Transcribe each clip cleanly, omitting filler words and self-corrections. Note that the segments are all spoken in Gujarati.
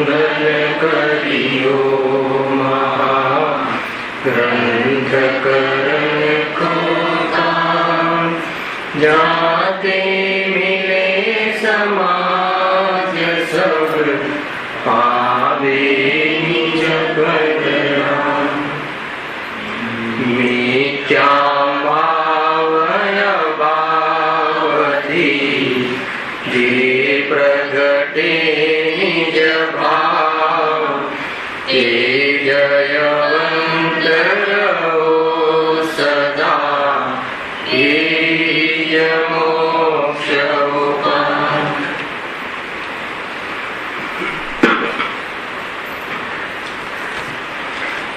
મંગલ કર્યો ગ્રંથ કરણ કો કામ જાતે મિલે સમાજ સબ પાવે નિજ પરિણામ મિથ્યા ભાવય ભાવથી જે પ્રગટે નિજ ભાવ તે જયવંત રહો સદા એ જ મોક્ષ ઉપાય.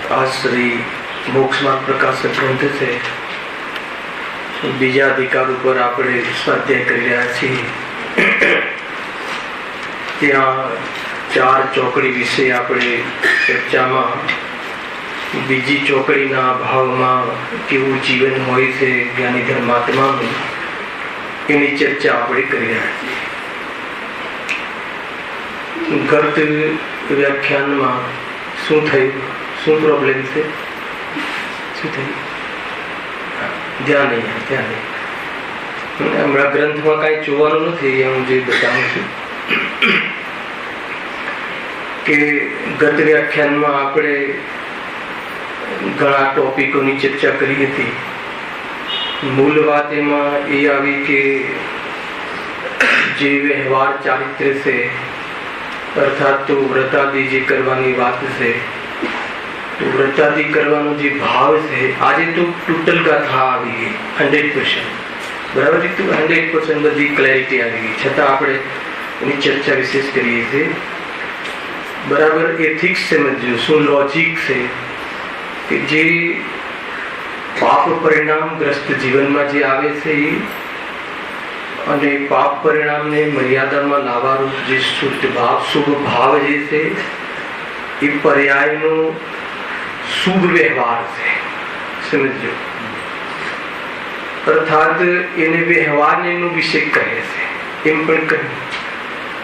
આ શ્રી મોક્ષ માર્ગ પ્રકાશક ગ્રંથ છે. બીજા અધિકાર ઉપર આપણે સ્વાધ્યાય કરી રહ્યા છીએ. ત્યાં 4 ચોકડી વિશે આપણે ચર્ચામાં બીજી ચોકડીના ભાવમાં કેવું જીવન હોય છે જ્ઞાની ધર્માત્માનું એની ચર્ચા આપણે કરી રહ્યા છીએ. ગત વ્યાખ્યાનમાં શું થયું, શું પ્રોબ્લેમ છે, શું થયું? ધ્યાન નહીં. હમણાં ગ્રંથમાં કાંઈ જોવાનું નથી. હું જે બતાવું છું કે ગત વ્યાખ્યાનમાં આપણે ઘણા ટોપિકોની ચર્ચા કરી હતી. મૂળ વાત એમાં એ આવી કે જે વ્યવહાર ચારિત્ર છે અર્થાત તો વ્રતાદિ જે કરવાની વાત છે, તો વ્રતાદિ કરવાનો જે ભાવ છે આજે તો ટોટલ ગાથા આવી ગઈ 100%. બરાબર છે, 100% બધી ક્લેરિટી આવી ગઈ. છતાં આપણે એની ચર્ચા વિશેષ કરીએ છીએ. બરાબર એથિક્સ સમજજો, શું લોજિક છે કે જે પાપ પરિણામગ્રસ્ત જીવનમાં જે આવે છે અને પાપ પરિણામને મર્યાદામાં લાવવાનું જે શુદ્ધ ભાવ, શુભ ભાવ જે છે એ પર્યાયનો શુભ વ્યવહાર છે. સમજો, અર્થાત એને વ્યવહારને એનો વિષય કહે છે. એમ પણ કહ્યું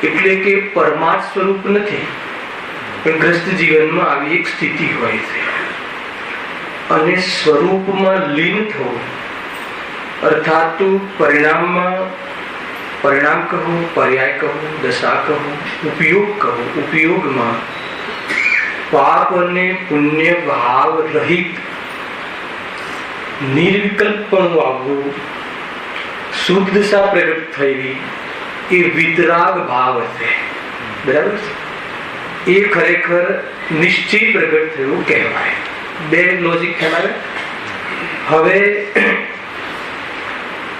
એટલે કે પરમાર્થ સ્વરૂપ નથી, પણ ગ્રસ્ત જીવનમાં આવી એક સ્થિતિ હોય છે અને સ્વરૂપમાં લીન થવું અર્થાત તો પરિણામમાં, પરિણામ કહો, પર્યાય કહો, દશા કહો, ઉપયોગ કહો, ઉપયોગમાં પાપ અને પુણ્ય ભાવ રહિત નિર્વિકલ્પપણું આવવું, શુભ દશા પ્રગટ થયેલી એ વિતરાગ ભાવ છે. બરાબર છે, એ ખરેખર નિશ્ચય પ્રગટ થયું કહેવાય. 2 લોજિક ખ્યાલ આવે. હવે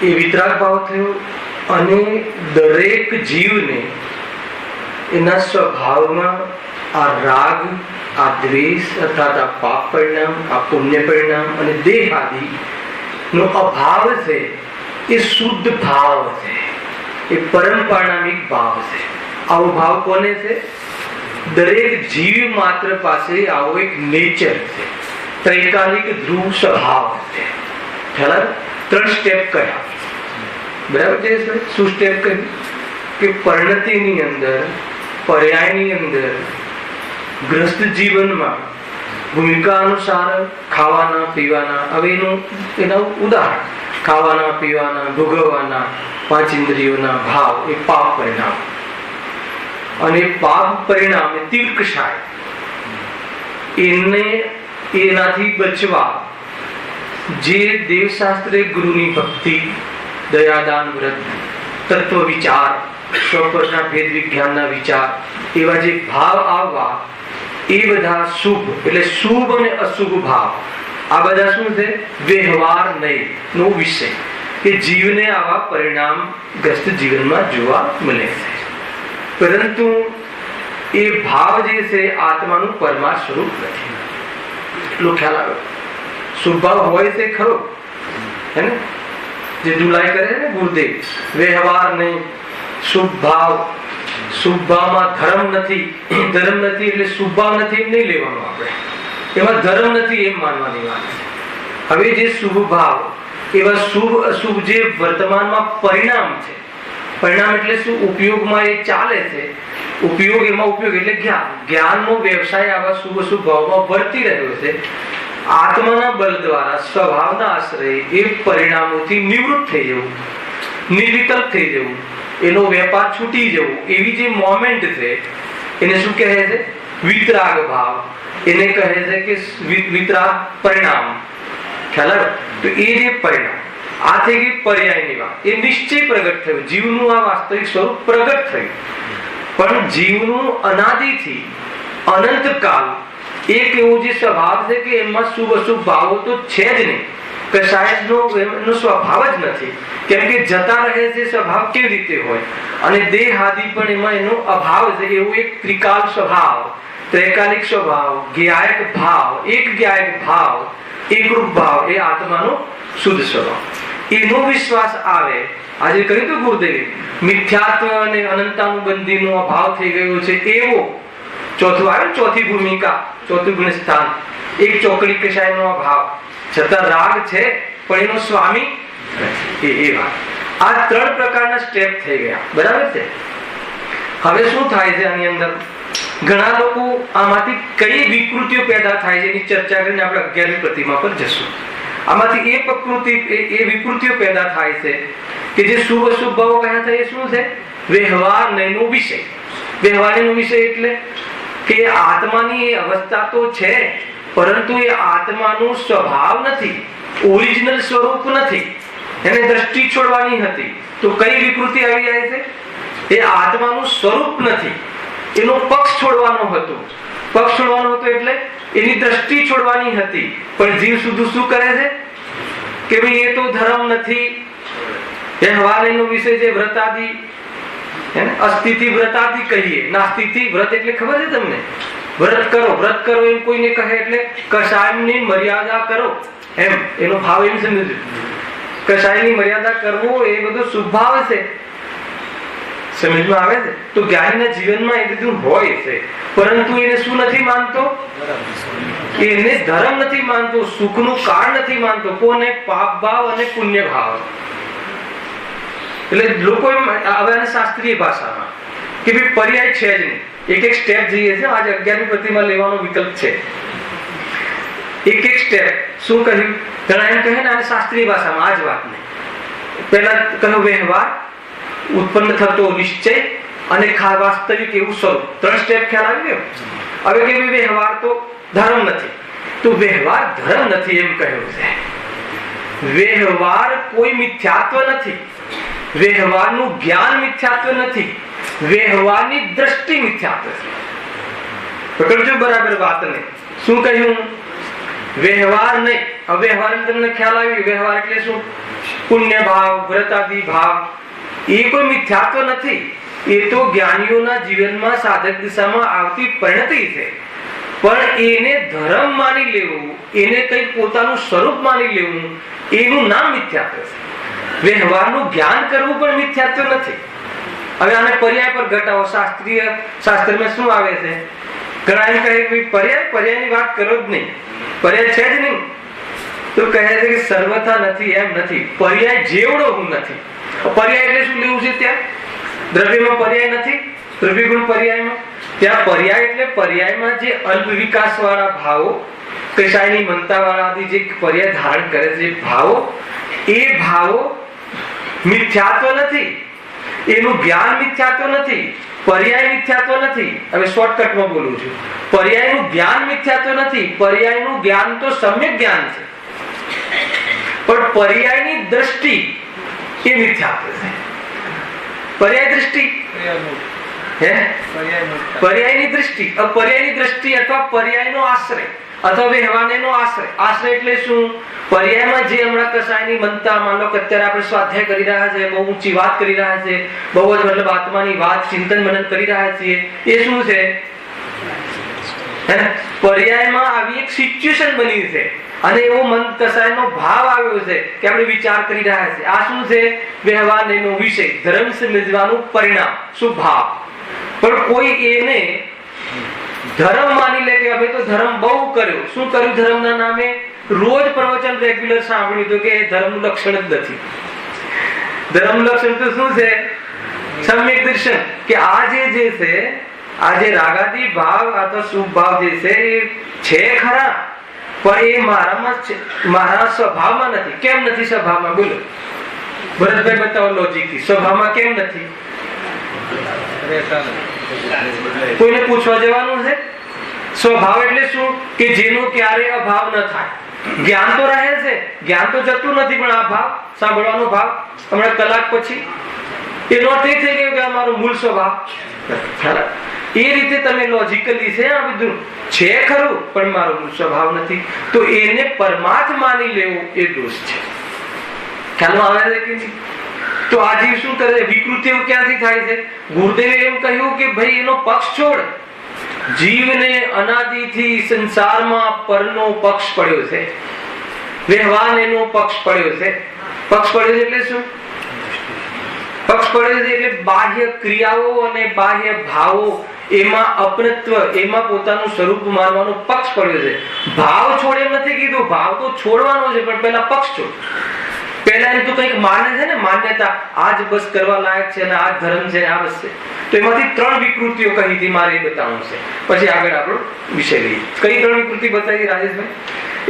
એ વિતરાગ ભાવ થયો અને દરેક જીવને એના સ્વભાવમાં આ રાગ, આ દ્વેષ અર્થાત આ પાપ પરિણામ, આ પુણ્ય પરિણામ અને દેહ આદિ નો અભાવ છે. એ શુદ્ધ ભાવ છે, એ પરમ પારણામિક ભાવ છે. આવો ભાવ કોને છે? દરેક જીવ માત્ર પાસે આવો એક નેચર છે, ત્રૈકાલિક ધ્રુવ સ્વભાવ છે. ખ્યાલ? 3 સ્ટેપ કયા? બરાબર છે. શું સ્ટેપ કહ્યું કે પરિણતિની અંદર, પર્યાયની અંદર, ગ્રસ્ત જીવનમાં ભૂમિકા અનુસાર ખાવાના પીવાના, હવે એના ઉદાહરણ ખાવાના પીવાના ભોગવવાના 5 ઇન્દ્રિયોના ભાવ એ પાપ પરિણામ. અને પાપ પરિણામ એ તીર્કશાય, એને એનાથી બચવા જે દેવશાસ્ત્રે ગુરુની ભક્તિ, દયાદાન વ્રત, તત્વ વિચાર, સ્વપરના ભેદ વિજ્ઞાનના વિચાર, એવા જે ભાવ આવવા એ બધા શુભ એટલે શુભ અને અશુભ ભાવ આ બધા શું છે? વ્યવહાર નહીં નો વિષય કે જીવને આવા પરિણામ ગ્રસ્ત જીવનમાં જોવા મળે છે. પરંતુ એ ભાવ જે છે આત્માનું પરમાર્થ સ્વરૂપ નથી. એટલો ખ્યાલ આવે. શુભ ભાવ હોય છે ખરો, હે ને? જે ધુલાઈ કરે ને ગુરુદેવ, વ્યવહાર નહીં, શુભ ભાવ. શુભ ભાવમાં ધર્મ નથી, ધર્મ નથી એટલે શુભ ભાવ નથી એમ નહીં લેવાનું. આપણે એમાં ધર્મ નથી એમ માનવાની વાત છે. હવે જે શુભ ભાવ એવા શુભ અશુભ જે વર્તમાનમાં પરિણામ છે, પરિણામ એટલે શું? ઉપયોગમાં એ ચાલે છે. એ ઉપયોગ એમાં ઉપયોગ એટલે જ્ઞાનનો વ્યવસાય આવા શુભ અશુભ ભાવમાં વર્તી રહ્યો છે. આત્માના બળ દ્વારા સ્વભાવના આશ્રય એ પરિણામોથી નિવૃત્ત થઈ જવું, નિર્વિકલ્પ થઈ જવું, એનો વેપાર છૂટી જવું, એવી જે મોમેન્ટ છે એને શું કહે છે? વિતરાગ ભાવ. એને કહે છે કે વિતરાગ પરિણામ. ખ્યાલ આવે? તો એ જે પરિણામ આ થઈ ગઈ પર્યાયની વાત. એ નિશ્ચય પ્રગટ થયું, જીવનું આ વાસ્તવિક સ્વરૂપ પ્રગટ થયું. પણ જીવનું અનાદિથી અનંત કાળ એક એવો જે સ્વભાવ છે કે એમાં શુભ અશુભ ભાવો તો છે જ નહીં, કશાયનો એનો સ્વભાવ જ નથી. કેમ કે જતા રહે છે સ્વભાવ કેવી રીતે હોય? અને દેહ આદિ પણ એમાં એનો અભાવ છે. એવું એક ત્રિકાલ સ્વભાવ, ત્રૈકાલિક સ્વભાવ, જ્ઞાયક ભાવ, એક જ્ઞાયક ભાવ, એકરૂપ ભાવ એ આત્માનો શુદ્ધ સ્વભાવ. એનો વિશ્વાસ આવે. આજે કહ્યું તો ગુરુદેવે મિથ્યાત્વ અને અનંતાનુબંધીનો અભાવ થઈ ગયો છે એવો ચોથું આવે ને, ચોથી ભૂમિકા, ચોથું ગુણ સ્થાન, એક ચોકડી કશાયનો અભાવ, છતાં રાગ છે પણ એનો સ્વામી એ વાત. આ ત્રણ પ્રકારના સ્ટેપ થઈ ગયા. બરાબર છે? હવે શું થાય છે આની અંદર? ઘણા લોકો આમાંથી કઈ વિકૃતિઓ પેદા થાય છે એની ચર્ચા કરીને આપણે 11મી પ્રતિમા પર જશું. આમાંથી એ વિકૃતિઓ પેદા થાય છે કે જે શુભ અશુભ ભાવો કયા થાય. એ શું છે? વ્યવહાર નયનો વિષય. વ્યવહારનો વિષય એટલે કે આત્માની એ અવસ્થા તો છે પરંતુ એ આત્માનું સ્વભાવ નથી, ઓરિજિનલ સ્વરૂપ નથી. એને દ્રષ્ટિ છોડવાની હતી તો કઈ વિકૃતિ આવી જાય છે? એ આત્માનું સ્વરૂપ નથી, એનો પક્ષ છોડવાનો હતો. પક્ષ છોડવાનો હતો એટલે એની દ્રષ્ટિ છોડવાની હતી. પણ જીવ શુદ્ધ શું કરે છે કે ભાઈ એ તો ધર્મ નથી. વ્યવહારનો વિષય છે વ્રતાદિ, અસ્થિતિ વ્રતાદિ કહીએ. નાસ્તિથી વ્રત એટલે ખબર છે તમને? વ્રત કરો એમ કોઈને કહે એટલે કશાયની મર્યાદા કરો એમ, એનો ભાવ એમ સમજજો. કશાયની મર્યાદા કરવો એ બધો શુભભાવ છે. સમજમાં આવે છે? તો જ્ઞાનીના જીવનમાં એ બધું હોય છે, પરંતુ એને શું નથી માનતો? એને ધર્મ નથી માનતો, સુખનું કારણ નથી માનતો. કોને? પાપ ભાવ અને પુણ્ય ભાવ. એટલે લોકો એમ હવે શાસ્ત્રીય ભાષામાં કે ભાઈ પર્યાય છે જ નહીં. એક સ્ટેપ જઈએ છે. આજે 11મી પ્રતિમા લેવાનો વિકલ્પ છે. એક સ્ટેપ શું કહ્યું? ઘણા એમ કહે ને આ શાસ્ત્રીય ભાષામાં આ જ વાત નહીં. પહેલા કહ્યું વ્યવહાર, ઉત્પન્ન થતો નિશ્ચય અને વાસ્તવિક એવું સ્વરૂપ. 3 સ્ટેપ ખ્યાલ આવી ગયો. હવે કે વ્યવહાર તો ધર્મ નથી, તો વ્યવહાર ધર્મ નથી એમ કહ્યું છે. વ્યવહાર કોઈ મિથ્યાત્વ નથી, વ્યવહારનું જ્ઞાન મિથ્યાત્વ નથી, વ્યવહારની દ્રષ્ટિ મિથ્યાત્વ છે. પકડજો બરાબર વાતને. શું કહ્યું? વ્યવહાર નહીં. અવ્યવહાર તમને ખ્યાલ આવી. વ્યવહાર એટલે શું? પુણ્ય ભાવ, વ્રતાદિ ભાવ. એ કોઈ મિથ્યાત્વ નથી. એ તો જ્ઞાનીઓના જીવનમાં સાધક દિશામાં આવતી પરિણતિ છે. પણ એને ધર્મ માની લેવું, એને કઈ પોતાનું સ્વરૂપ માની લેવું, એનું નામ મિથ્યાત્વ છે. વ્યવહારનું જ્ઞાન કરવું પણ મિથ્યાત્વ નથી. હવે આને પર્યાય પર ઘટાવો. શાસ્ત્રીય શાસ્ત્રમાં શું આવે છે? ઘણા એમ કહે કે પર્યાયની વાત કરો જ નહીં, પર્યાય છે જ નહીં. તો કહે છે કે સર્વથા નથી એમ નથી. પર્યાય જેવડો હું નથી. પર્યાય એટલે શું લેવું છે? ત્યાં દ્રવ્યમાં પર્યાય નથી, દ્રવ્ય ગુણ પર્યાયમાં. ત્યાં પર્યાય એટલે પર્યાયમાં જે અલ્પ વિકાસ વાળા ભાવો, કશાયની મનતા વાળા આદિ જે પર્યાય ધારણ કરે છે ભાવો, એ ભાવો મિથ્યાત્વ નથી. એનું જ્ઞાન મિથ્યાત્વ નથી, પર્યાય મિથ્યાત્વ નથી. હવે શોર્ટકટમાં બોલું છું. પર્યાયનું જ્ઞાન મિથ્યાત્વ નથી. પર્યાયનું જ્ઞાન તો સમ્યક જ્ઞાન છે, પણ પર્યાયની દ્રષ્ટિ એ મિથ્યાત્વ છે. પર્યાય દ્રષ્ટિ પર્યાયની દ્રષ્ટિ અથવા પર્યાયનો આશ્રય અથવા વ્યવહારનો આશ્રય. આશ્રય એટલે શું? પર્યાયમાં જે હમણાં કસાયની મનતા, માનો કે અત્યારે આપણે સ્વાધ્યાય કરી રહ્યા છે, બહુ ઊંચી વાત કરી રહ્યા છે, બહુ જ મતલબ આત્માની વાત ચિંતન મનન કરી રહ્યા છીએ, એ શું છે? પર્યાયમાં આવી એક સિચ્યુએશન બની છે અને એવો મન કસાયનો ભાવ આવ્યો છે કે આપણે વિચાર કરી રહ્યા છે. આ શું છે? વ્યવહારનો વિષય, ધર્મ સમજવાનું પરિણામ, શું ભાવ. પણ કોઈ એને ધર્મ માની લે કે અમે તો ધર્મ બહુ કર્યો. શું કર્યું ધર્મના નામે? રોજ પ્રવચન રેગ્યુલર સાંભળ્યું તો કે ધર્મનું લક્ષણ જ નથી. ધર્મનું લક્ષણ તો શું છે? સમ્યક દર્શન. કે આ જે છે આ જે રાગાદી ભાવ, આ તો શુભ ભાવ જે છે એ છે ખરા, પણ એ મારામાં મારા સ્વભાવમાં નથી. કેમ નથી સ્વભાવમાં? બોલો ભરતભાઈ, બતાવો લોજિક થી. સ્વભાવમાં કેમ નથી? કોઈને પૂછવા જવાનું છે? સ્વભાવ એટલે શું? કે જેનો ક્યારે અભાવ ન થાય. જ્ઞાન તો રહે છે, જ્ઞાન તો જતું નથી, પણ આ ભાવ, સાંભળવાનો ભાવ હમણાં કલાક પછી એનો અર્થ એ થઈ ગયો કે આ મારો મૂળ સ્વભાવ. એ રીતે તમે લોજિકલી છે આ બધું છે ખરું, પણ મારો મૂળ સ્વભાવ નથી, તો એને પરમાર્થ માની લેવો એ દોષ છે. ખ્યાલમાં આવે છે કે નહીં? તો આ જીવ શું કરે? વિકૃતિઓ ક્યાંથી થાય છે? ગુરુદેવે એમ કહ્યું કે ભાઈ એનો પક્ષ છોડ. જીવને અનાદિથી સંસારમાં પરનો પક્ષ પડ્યો છે, વ્યવહાર એનો પક્ષ પડ્યો છે. પક્ષ પડ્યો છે એટલે શું? પક્ષ પડ્યો છે એટલે બાહ્ય ક્રિયાઓ અને બાહ્ય ભાવો, એમાં અપનત્વ, એમાં પોતાનું સ્વરૂપ માનવાનો પક્ષ પડ્યો છે. ભાવ છોડ એમ નથી કીધું, ભાવ તો છોડવાનો છે, પણ પહેલા પક્ષ છોડ. પહેલા એમ તો કંઈક માને છે ને, માન્યતા, આજ બસ કરવા લાયક છે ને આ ધર્મ છે, આ બસ છે. તો એમાંથી 3 વિકૃતિઓ કહી હતી, મારે એ બતાવવું છે. પછી આગળ આપણો વિષય લઈએ. કઈ 3 વિકૃતિ બતાવી રાજેશભાઈ?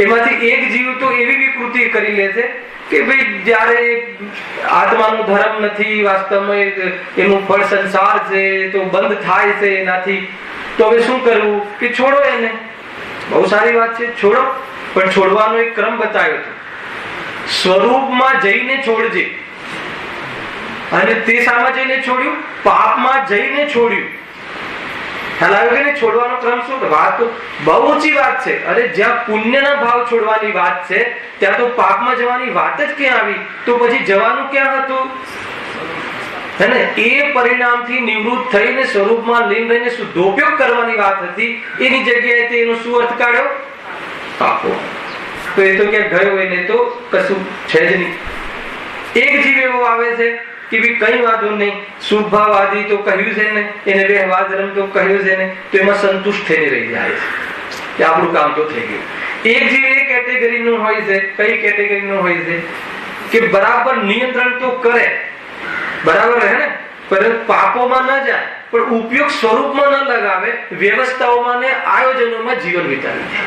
એમાંથી એક જીવ તો એવી વિકૃતિ કરી લે છે કે ભાઈ જ્યારે આત્માનો ધર્મ નથી, વાસ્તવમાં એનું ફળ સંસાર છે, તો બંધ થાય છે એનાથી, તો હવે શું કરવું? કે છોડો એને. બહુ સારી વાત છે, છોડો, પણ છોડવાનો એક ક્રમ બતાવ્યો હતો. સ્વરૂપમાં જઈને છોડજે. અને તે શામાં જઈને છોડ્યું? પાપમાં જઈને છોડ્યું. ખ્યાલ આવ્યો કે છોડવાનો ક્રમ શું? વાત તો બહુ ઊંચી વાત છે. અરે જ્યાં પુણ્યના ભાવ છોડવાની વાત છે, ત્યાં તો પાપમાં જવાની વાત જ ક્યાં આવી? તો પછી જવાનું ક્યાં હતું? હે ને? એ પરિણામથી નિવૃત્ત થઈને સ્વરૂપમાં લીન રહીને શુદ્ધોપયોગ કરવાની વાત હતી. એની જગ્યાએ તે એનો શું અર્થ કાઢ્યો? પાપો. તો એ તો ક્યાં ગયો, એને તો કશું છે જ નહીં. એક જીવ એવો આવે છે કે ભાઈ કઈ વાંધો નહીં, શુભભાવાદી તો કહ્યું છે ને, એને વ્યવહાર ધર્મ તો કહ્યું છે ને, તો એમાં સંતુષ્ટ થઈને રહી જાય છે કે આપણું કામ તો થઈ ગયું. એક જીવ એ કેટેગરીનું હોય છે. કઈ કેટેગરીનું હોય છે? કે બરાબર નિયંત્રણ તો કરે, બરાબર હે ને, પરંતુ પાપોમાં ન જાય, પણ ઉપયોગ સ્વરૂપમાં ન લગાવે, વ્યવસ્થાઓમાં ને આયોજનોમાં જીવન વિતાવી દે.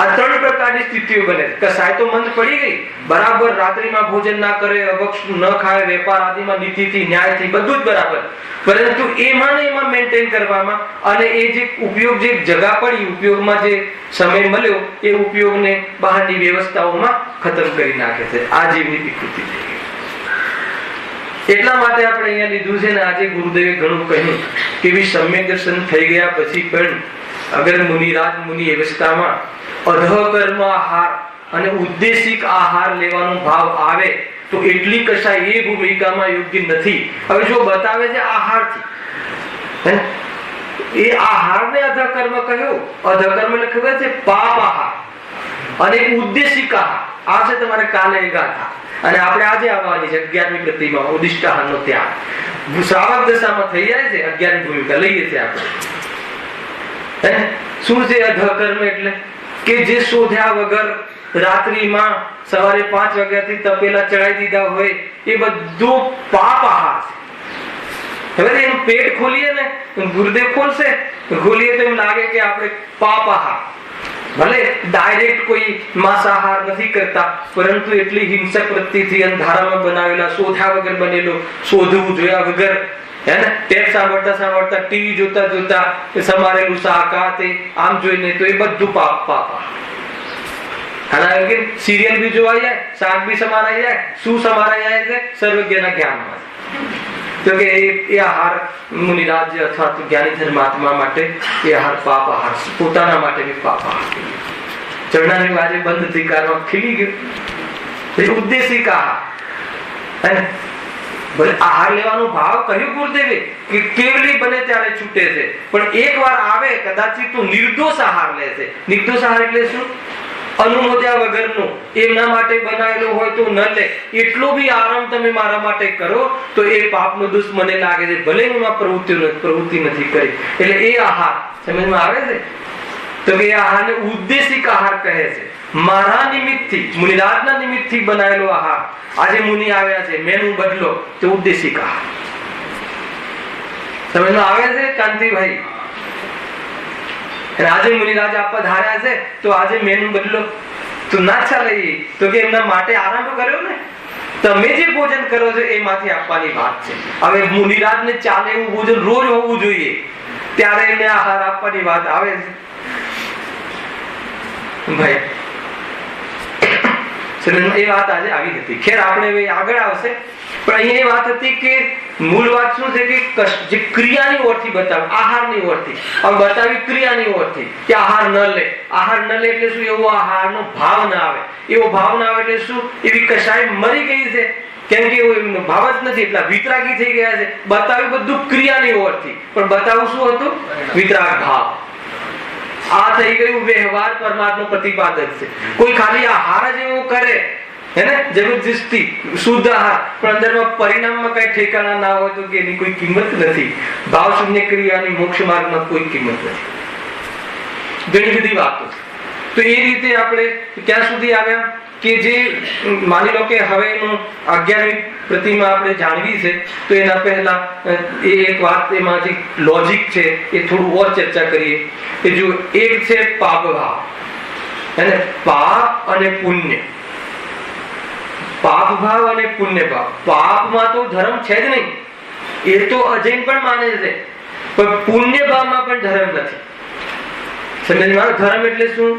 આ 3 પ્રકારની સ્થિતિઓ બને. કસાય તો મંદ પડી ગઈ, બરાબર રાત્રિમાં ભોજન ના કરે, અવક્ષ ન ખાય, વેપાર આદિમાં નીતિથી, ન્યાયથી બધું જ બરાબર, પરંતુ એમાં ને એમાં મેન્ટેન કરવામાં, અને એ જે ઉપયોગ, જે જગા પડી, ઉપયોગમાં જે સમય મળ્યો, એ ઉપયોગને બહારની વ્યવસ્થાઓમાં ખતમ કરી નાખે છે. આ જીવની વિકૃતિ થઈ ગઈ. એટલા માટે આપણે અહીંયા લીધું છે ને. આજે ગુરુદેવે ઘણું કહ્યું કે સમ્યક દર્શન થઈ ગયા પછી પણ અગર મુનિરાજ મુનિ અવસ્થામાં અધકર્મ આહાર અને ઉદ્દેશિક આહાર લેવાનો ભાવ આવે તો એટલી કશાય એ ભૂમિકામાં યોગ્ય નથી. હવે જો બતાવે છે આહારથી, એ આહારને અધકર્મ કહ્યો. અધકર્મ એટલે ખબર છે પાપ આહાર અને ઉદ્દેશિક આહાર. આ છે તમારે કાલે ગાથા, અને આપણે આજે આવવાની છે 11મી પ્રતિમા ઉદિષ્ટાહારનો ત્યાગ. શ્રાવક દશામાં થઈ જાય છે 11મી ભૂમિકા લઈએ છીએ આપણે. શું છે અધકર્મ? એટલે કે જે શોધ્યા વગર રાત્રિમાં સવારે 5 વાગ્યાથી તપેલા ચડાવી દીધા હોય, એ બધું પાપ આહાર છે. હવે એનું પેટ ખોલીએ ને, ગુરુદેવ ખોલશે, ખોલીએ તો એમ લાગે કે આપણે પાપ આહાર, ભલે ડાયરેક્ટ કોઈ માંસાહાર નથી કરતા, પરંતુ એટલી હિંસક વૃત્તિથી અંધારામાં બનાવેલા, શોધ્યા વગર બનેલો, શોધવું જોયા વગર, હે ને, ટેપ સાંભળતા સાંભળતા, ટીવી જોતા જોતા સમારેલું શાક, આ તે આમ જોઈને, તો એ બધું પાપ. હાલાંકિ સિરિયલ બી જોવાઈ જાય, શાક બી સમારાઈ જાય. શું સમારાઈ જાય છે? સર્વજ્ઞના જ્ઞાનમાં. તો કે એ આહાર મુનિરાજ અથવા તો જ્ઞાની ધર્માત્મા માટે એ આહાર પાપ આહાર, પોતાના માટે બી પાપ આહાર. ચરણાની આજે બંધ અધિકારમાં ખીલી ગયું ઉદ્દેશિક આહાર. આહાર લેવાનો ભાવ કહ્યું ગુરુદેવે કે કેવલી બને ત્યારે છૂટે છે, પણ એક વાર આવે કદાચિત તો નિર્દોષ આહાર લે છે. નિર્દોષ આહાર એટલે શું? અનુમોદ્યા વગરનો, એમના માટે બનાવેલો હોય તો ન લે. એટલો બી આરામ તમે મારા માટે કરો તો એ પાપનો દોષ મને લાગે છે, ભલે હું પ્રવૃત્તિ નથી કરી. એટલે એ આહાર સમજમાં આવે છે. તો કે આહારને ઉદ્દેશિક આહાર કહે છે. મારા નિમિત્તથી, મુનિરાજના નિમિત્તથી બનાવેલો આહાર. આજે મુનિ આવ્યા છે, મેનુ બદલો, તો ઉદ્દેશિક આહાર. સમજમાં આવે છે કાંતિભાઈ? આજે મુનિરાજ આપવા ધાર્યા છે તો આજે મેનુ બદલો તો ના ચાલે. તો કે એમના માટે આરંભ કર્યો ને, તમે જે ભોજન કરો છો એમાંથી આપવાની વાત છે. હવે મુનિરાજ ને ચાલે એવું ભોજન રોજ હોવું જોઈએ, ત્યારે એને આહાર આપવાની વાત આવે છે. ભાઈ એ વાત આજે આવી હતી. ખેર આપણે આગળ આવશે, પણ અહીંયા એ વાત હતી કે મૂળ વાત શું છે કે જે ક્રિયાની ઓરથી બતાવે, આહારની ઓરથી. હવે બતાવી ક્રિયાની ઓરથી કે આહાર ન લે. આહાર ન લે એટલે શું? એવો આહારનો ભાવ ના આવે. એવો ભાવ ના આવે એટલે શું? એવી કશાય મરી ગઈ છે, કેમ કે એમનો ભાવ જ નથી, એટલા વિતરાગી થઈ ગયા છે. બતાવ્યું બધું ક્રિયાની ઓરથી, પણ બતાવું શું હતું? વિતરાગ ભાવ. આ થઈ ગયું વ્યવહાર પરમાત્મા પ્રતિપાદક છે. કોઈ ખાલી આહાર જ એવો કરે હે ને, જબરજસ્તી શુદ્ધ આહાર, પણ અંદરમાં પરિણામમાં કઈ ઠેકાણા ના હોય તો કે એની કોઈ કિંમત નથી. ભાવ શૂન્ય ક્રિયાની મોક્ષ માર્ગમાં કોઈ કિંમત નથી. ઘણી બધી વાતો. તો એ રીતે આપણે ક્યાં સુધી આવ્યા કે જે માની લો કે હવે એનું 11મી પ્રતિમા આપણે જાણવી છે, તો એના પહેલા એ એક વાત એમાંથી લોજિક છે એ થોડું ઓર ચર્ચા કરીએ. કે જો એક છે પાપ ભાવ, અને પાપ અને પુણ્ય. પાપ ભાવ અને પુણ્ય ભાવ. પાપમાં તો ધર્મ છે જ નહીં, એ તો અજૈન પણ માને છે, પણ પુણ્ય ભાવમાં પણ ધર્મ નથી. સમજમાં? ધર્મ એટલે શું?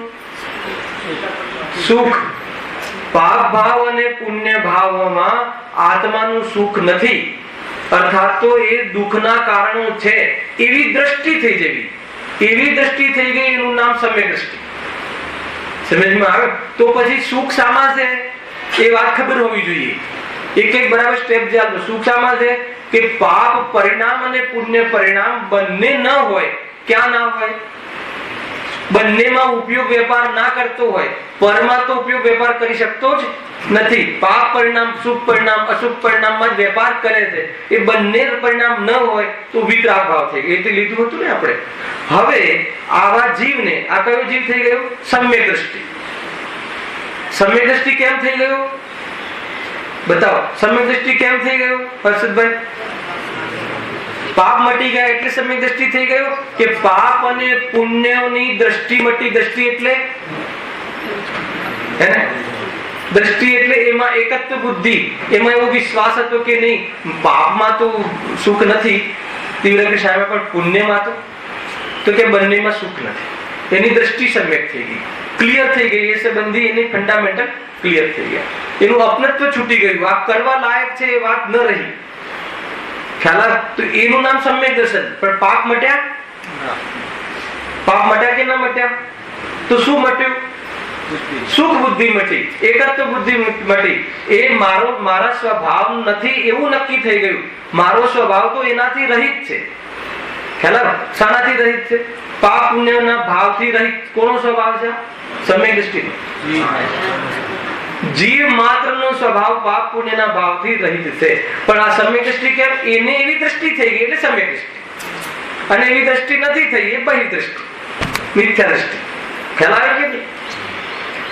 સુખ. પાપ ભાવ અને પુણ્ય ભાવમાં આત્માનું સુખ નથી, અર્થાત તો એ દુઃખના કારણો છે એવી દ્રષ્ટિ થઈ જવી. એવી દ્રષ્ટિ થઈ ગઈ, એનું નામ સમ્યક દ્રષ્ટિ. સમજમાં આવે? તો પછી સુખ શામાં છે એ વાત ખબર હોવી જોઈએ. એક એક બરાબર સ્ટેપ ચાલો. સુખ શામાં છે કે પાપ પરિણામ અને પુણ્ય પરિણામ બંને ન હોય. ક્યાં ના હોય? બંનેમાં ઉપયોગ વેપાર ના કરતો હોય. પરમાં તો ઉપયોગ વેપાર કરી શકતો જ નથી. પાપ પરિણામ, શુભ પરિણામ, અશુભ પરિણામમાં જ વેપાર કરે છે. એ બંને પરિણામ ન હોય તો વિતરાગ ભાવ થઈ ગયો. એટલે લીધું હતું ને આપણે. હવે આવા જીવને, આ કયો જીવ થઈ ગયો? સમ્યક દ્રષ્ટિ. સમ્યક દ્રષ્ટિ કેમ થઈ ગયો? બતાવો. સમ્યક દ્રષ્ટિ કેમ થઈ ગયો હર્ષદભાઈ? પાપ મટી ગયા એટલે સમ્યક દ્રષ્ટિ થઈ ગયો કે પાપ અને પુણ્યની દ્રષ્ટિ મટી? દ્રષ્ટિ એટલે હે ને, દ્રષ્ટિ એટલે એમાં એકત્વ બુદ્ધિ. એમાં એવો વિશ્વાસ હતો કે નહીં, પાપમાં તો સુખ નથી, તીવ્ર કશાયમાં, પણ પુણ્યમાં તો કે બંનેમાં સુખ નથી. એની દ્રષ્ટિ સમ્યક થઈ ગઈ, ક્લિયર થઈ ગઈ. એ સંબંધી એની ફંડામેન્ટલ ક્લિયર થઈ ગયા. એનું અપનત્વ છૂટી ગયું. આ કરવા લાયક છે એ વાત ન રહી. ખ્યાલ? તો એનું નામ સમ્યક દર્શન. પણ પાપ મટ્યા? પાપ મટ્યા કે ના મટ્યા? તો શું મટ્યું? સુખ બુદ્ધિ મટી, એકત્વ બુદ્ધિ મટી. એ મારા સ્વભાવ નથી એવું નક્કી થઈ ગયું. મારો સ્વભાવ તો એનાથી રહિત છે. ખ્યાલ? શાનાથી રહિત છે? પાપ પુણ્યના ભાવથી રહિત. કોનો સ્વભાવ છે? સમ્યક દ્રષ્ટિ. જીવ માત્ર નો સ્વભાવ પાપ પુણ્યના ભાવથી રહિત છે. પણ આ સમ્યક દ્રષ્ટિ કેમ? એને એવી દ્રષ્ટિ થઈ ગઈ એટલે સમ્યક દ્રષ્ટિ. અને એવી દ્રષ્ટિ નથી થઈ એ બહિર્દ્રષ્ટિ, મિથ્યા દ્રષ્ટિ. ખ્યાલ આવે કે નહીં?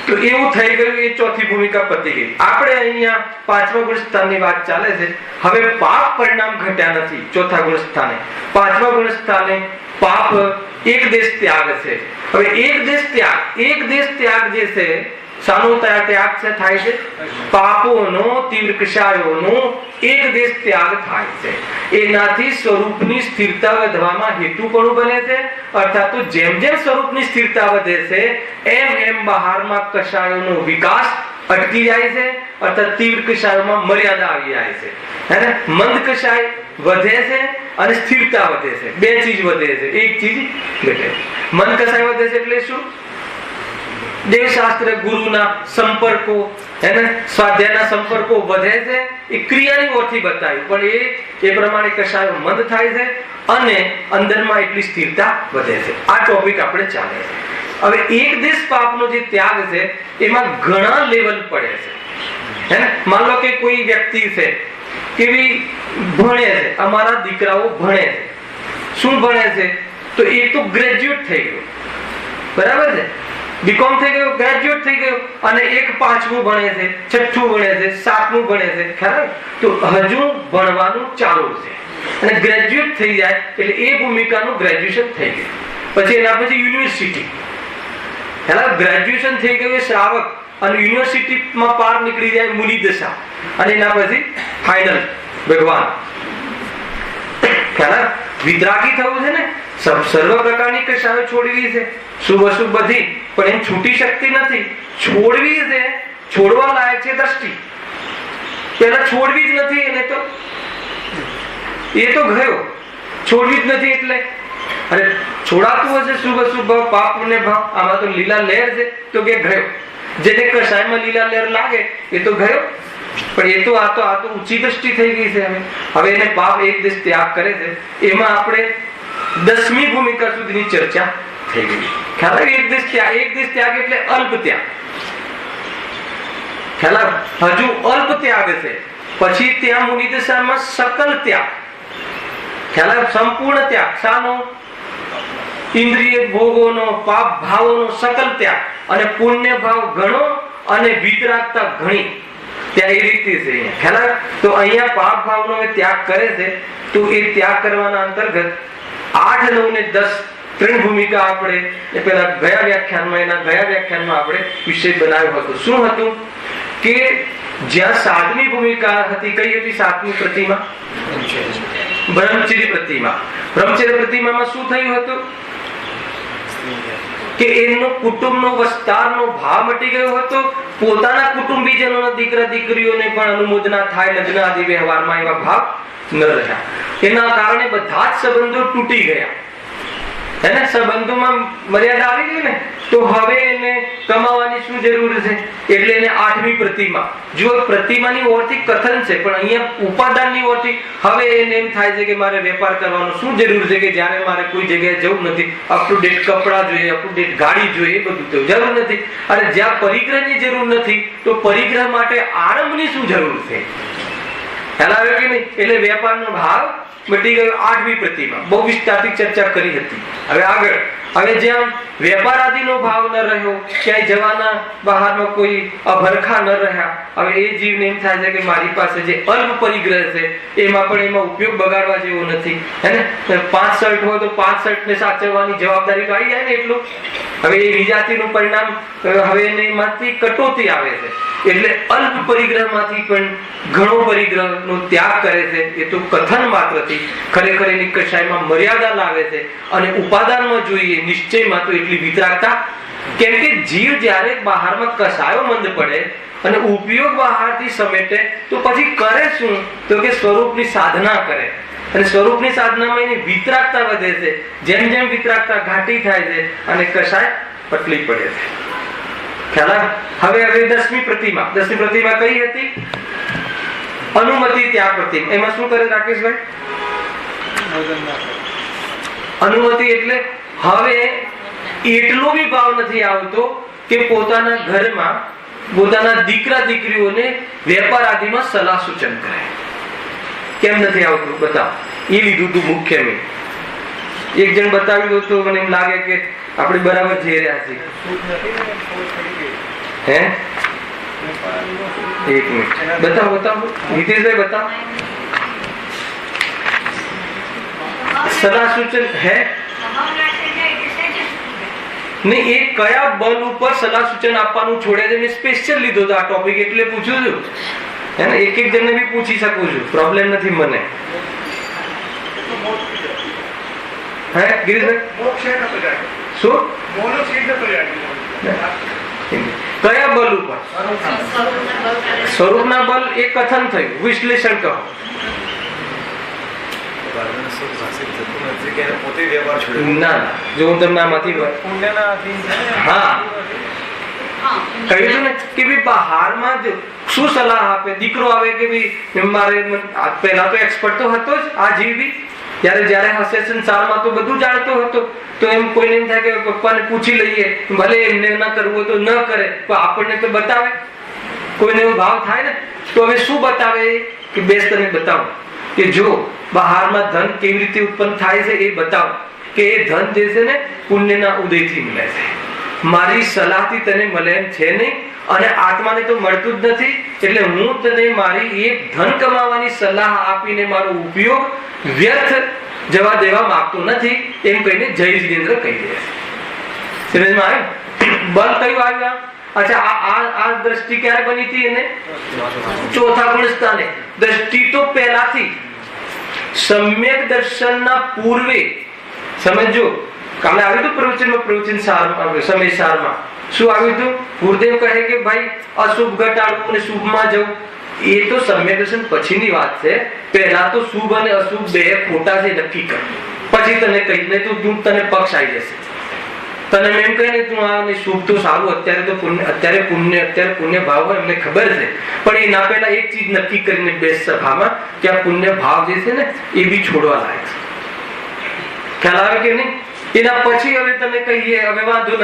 તો એવું થઈ ગયું. એ ચોથી ભૂમિકા પતી ગઈ. આપણે અહીંયા 5મા ગુણ સ્થાનની વાત ચાલે છે. હવે પાપ પરિણામ ઘટ્યા નથી. ચોથા ગુણ સ્થાને, 5મા ગુણ સ્થાને પાપ એક દેશ ત્યાગ છે. હવે એક દેશ ત્યાગ જે છે, શાનો ત્યાગ છે? થાય છે પાપોનો, તીવ્ર કષાયોનો એક દેશ ત્યાગ થાય છે. એનાથી સ્વરૂપની સ્થિરતા વધવામાં હેતુપણું બને છે. અર્થાત તો જેમ જેમ સ્વરૂપની સ્થિરતા વધે છે એમ એમ બહારમાં કષાયોનો વિકાસ અટકી જાય છે. અર્થાત તીવ્ર કષાયોમાં મર્યાદા આવી જાય છે. હે ને? મંદ કષાય વધે છે અને સ્થિરતા વધે છે. બે ચીજ વધે છે, એક ચીજ ઘટે. મંદ કષાય વધે છે એટલે શું? દેવશાસ્ત્ર, ગુરુના સંપર્કો, એને સ્વાધ્યાયના સંપર્કો વધે છે. એ ક્રિયાની ઓરથી બતાવ્યું, પણ એ પ્રમાણે કશાયો મંદ થાય છે અને અંદરમાં એટલી સ્થિરતા વધે છે. આ ટોપિક આપણે ચાલે છે. હવે એક દેશ પાપનો જે ત્યાગ છે એમાં ઘણા લેવલ પડે છે. હે ને? માન લો કે કોઈ વ્યક્તિ છે કેવી ભણે છે, અમારા દીકરાઓ ભણે છે. શું ભણે છે? તો એ તો ગ્રેજ્યુએટ થઈ ગયો, બરાબર છે. બીકોમ થઈ ગયો, ગ્રેજ્યુએટ થઈ ગયો અને એક 5મું ભણે છે, 6થું ભણે છે, 7મું ભણે છે, ખરા? તો હજુ ભણવાનું ચાલુ છે અને ગ્રેજ્યુએટ થઈ જાય એટલે એ ભૂમિકાનું ગ્રેજ્યુએશન થઈ ગયું. પછી એના પછી યુનિવર્સિટી, ખરા? ગ્રેજ્યુએશન થઈ ગયું શ્રાવક અને યુનિવર્સિટીમાં પાર નીકળી જાય મુનિ દશા અને એના પછી ફાઇનલ ભગવાન. ખરા? વિતરાગી થવું છે ને, સર્વ પ્રકારની કશાઓ છોડવી છે, શુભ અશુભ બધી, પણ એમ છૂટી શકતી નથી. છોડવી છે, છોડવા લાયક છે દ્રષ્ટિ. પેલા છોડવી જ નથી એને તો એ તો ગયો, છોડવી જ નથી એટલે અરે છોડાતું હશે શુભ અશુભ પાપ ને ભાવ, આમાં તો લીલા લહેર છે તો કે ગયો. જેને કશાયમાં લીલા લહેર લાગે એ તો ગયો, પણ એ તો આ તો ઊંચી દ્રષ્ટિ થઈ ગઈ છે. હવે એને પાપ એક દેશ ત્યાગ કરે છે, એમાં આપણે 10મી ભૂમિકા સુધીની ચર્ચા થઈ ગઈ. ખ્યાલ આવે? એક દેશ ત્યાગ એટલે અલ્પ ત્યાગ. ખ્યાલ આવે? હજુ અલ્પ ત્યાગ છે, પછી ત્યાં મુનિ દશામાં સકલ ત્યાગ. ખ્યાલ આવે? સંપૂર્ણ ત્યાગ. શાનો? ઇન્દ્રિય ભોગોનો, પાપ ભાવોનો સકલ ત્યાગ, અને પુણ્ય ભાવ ઘણો અને વિતરાગતા ઘણી. ત્યાં એ રીતે છે. ખ્યાલ આવે? તો અહીંયા પાપ ભાવનો ત્યાગ કરે છે, તો એ ત્યાગ કરવાના અંતર્ગત 8, 9 ને 10 ત્રણ ભૂમિકા આપણે પેલા ગયા વ્યાખ્યાનમાં આપણે વિષય બનાવ્યો હતો. શું હતું કે જ્યાં 7મી ભૂમિકા હતી, કઈ હતી 7મી પ્રતિમા? બ્રહ્મચર્ય પ્રતિમા. બ્રહ્મચર્ય પ્રતિમામાં શું થયું હતું કે એમનો કુટુંબનો વિસ્તારનો ભાવ મટી ગયો હતો. પોતાના કુટુંબીજનોના દીકરા દીકરીઓને પણ અનુમોદના થાય, લગ્ન આદિ વ્યવહારમાં એવા ભાવ ન રહ્યા. એના કારણે બધા જ સંબંધો તૂટી ગયા. એને સંબંધોમાં મર્યાદા આવી ગઈ ને, તો હવે એને કમાવાની શું જરૂર છે? એટલે એને 8મી પ્રતિમા. જો પ્રતિમાની ઓરથી કથન છે, પણ અહીંયા ઉપાદાનની ઓરથી હવે એને એમ થાય છે કે મારે વેપાર કરવાનો શું જરૂર છે, કે જ્યારે મારે કોઈ જગ્યાએ જવું નથી, અપ ટુ ડેટ કપડા જોઈએ, અપ ટુ ડેટ ગાડી જોઈએ, એ બધું તો જરૂર નથી. અને જ્યાં પરિગ્રહની જરૂર નથી, તો પરિગ્રહ માટે આરંભની શું જરૂર છે? ખ્યાલ આવે કે નહીં? એટલે વેપારનો ભાવ મટી ગયો. 8મી પ્રતિમા બહુ વિસ્તારથી ચર્ચા કરી હતી. હવે આગળ, હવે જ્યાં વેપાર આદિનો ભાવ ન રહ્યો, ક્યાંય જવાના બહારમાં કોઈ અભરખા ન રહ્યા, હવે એ જીવને એમ થાય છે કે મારી પાસે જે અલ્પ પરિગ્રહ છે એમાં ઉપયોગ બગાડવા જેવો નથી. હેને? 5 શર્ટ હોય તો 5 શર્ટને સાચવવાની જવાબદારી તો આવી જાય ને એટલું. હવે એ વિજાતિનું પરિણામ હવે એમાંથી કટોતી આવે છે. એટલે અલ્પ પરિગ્રહમાંથી પણ ઘણો પરિગ્રહનો ત્યાગ કરે છે. એ તો કથન માત્રથી, ખરેખર એની કશાયમાં મર્યાદા લાવે છે. અને ઉપાદાનમાં જોઈએ, નિશ્ચયમાં તો એટલી વિતરાગતા. કેમ કે જીવ જ્યારે બહારમાં કશાયો મંદ પડે અને ઉપયોગ બહારથી સમેટે, તો પછી કરે શું? તો કે સ્વરૂપની સાધના કરે. અને સ્વરૂપની સાધનામાં એની વિતરાગતા વધે છે. જેમ જેમ વિતરાગતા ઘાટી થાય છે અને કશાય પટલી પડે છે. ખ્યાલ આવે? હવે 10મી પ્રતિમા. 10મી પ્રતિમા કઈ હતી? અનુમતિ ત્યાગ પ્રતિમા. એમાં શું કરે રાકેશભાઈ? અનુમતિ એટલે હવે એટલો બી ભાવ નથી આવતો કે પોતાના ઘરમાં પોતાના દીકરા દીકરીઓને વેપાર આદિમાં સલાહ સૂચન કરે. કેમ નથી આવતું? બતાવો. એ લીધું તું મુખ્ય. મેં એક જણ બતાવ્યું તો મને એમ લાગે કે આપણે બરાબર જઈ રહ્યા છીએ. હે? એક મિનિટ બતાવો હિતેશભાઈ, બતાવો. સલાહ સૂચન હે નહીં, એ કયા બલ ઉપર સલાહ સૂચન આપવાનું છોડે છે? મેં સ્પેશિયલ લીધો હતો આ ટોપિક, એટલે પૂછું છું. હે ને? એક જણને બી પૂછી શકું છું, પ્રોબ્લેમ નથી મને. હે ગિરીશભાઈ? શું? કયા બલ ઉપર? સ્વરૂપના બલ. એ કથન થયું, વિશ્લેષણ કહો. ના, જો હું તમને આમાંથી હા કહ્યું ને કે ભાઈ બહારમાં શું સલાહ આપે? દીકરો આવે કે ભાઈ મારે, પહેલા તો એક્સપર્ટ તો હતો જ આ જીવ બી, જ્યારે હશે સંસારમાં તો બધું જાણતો હતો. તો એમ કોઈને એમ થાય કે પપ્પાને પૂછી લઈએ, ભલે એમને ન કરવું હોય તો ન કરે, તો આપણને તો બતાવે. કોઈને એવો ભાવ થાય ને, તો હવે શું બતાવે? કે બેસ તને બતાવો કે જો બહારમાં ધન કેવી રીતે ઉત્પન્ન થાય છે, એ બતાવો. કે એ ધન જે છે ને પુણ્યના ઉદયથી મળે છે. મારી સલાહથી તને મળે એમ છે નહીં, અને આત્માને તો મળતું જ નથી, એટલે હું તને મારી એક ધન કમાવાની સલાહ આપીને મારો ઉપયોગ વ્યર્થ જવા દેવા માંગતો નથી, એમ કહીને જય જીનેન્દ્ર કહી દે. સમજમાં આવ્યું? બલ કયું આવ્યું? અચ્છા, આ દ્રષ્ટિ ક્યારે બની હતી? એને ચોથા ગુણ સ્થાને. દ્રષ્ટિ તો પહેલાથી સમ્યક દર્શનના પૂર્વે, સમજો, કાલે આવ્યું હતું પ્રવચનમાં, પ્રવચન સારમાં, સમય સારમાં શું આવ્યું હતું? ગુરુદેવ કહે કે ભાઈ અશુભ ઘટાડવું અને શુભમાં જવું, એ તો સમ્યક દર્શન પછીની વાત છે. પહેલા તો શુભ અને અશુભ બે ખોટા છે નક્કી કર, પછી તને કહીને તો તને પક્ષ આવી જશે. તને એમ કહે ને તું આ શુભ તો સારું, અત્યારે તો પુણ્ય, અત્યારે પુણ્ય ભાવ હોય એમને ખબર છે, પણ એ ના પહેલા એક ચીજ નક્કી કરીને બેસ સભામાં કે આ પુણ્ય ભાવ જે છે ને એ બી છોડવા લાયક છે. ખ્યાલ આવે કે નહીં? એના પછી હવે તમે કહીએ હવે વાંધો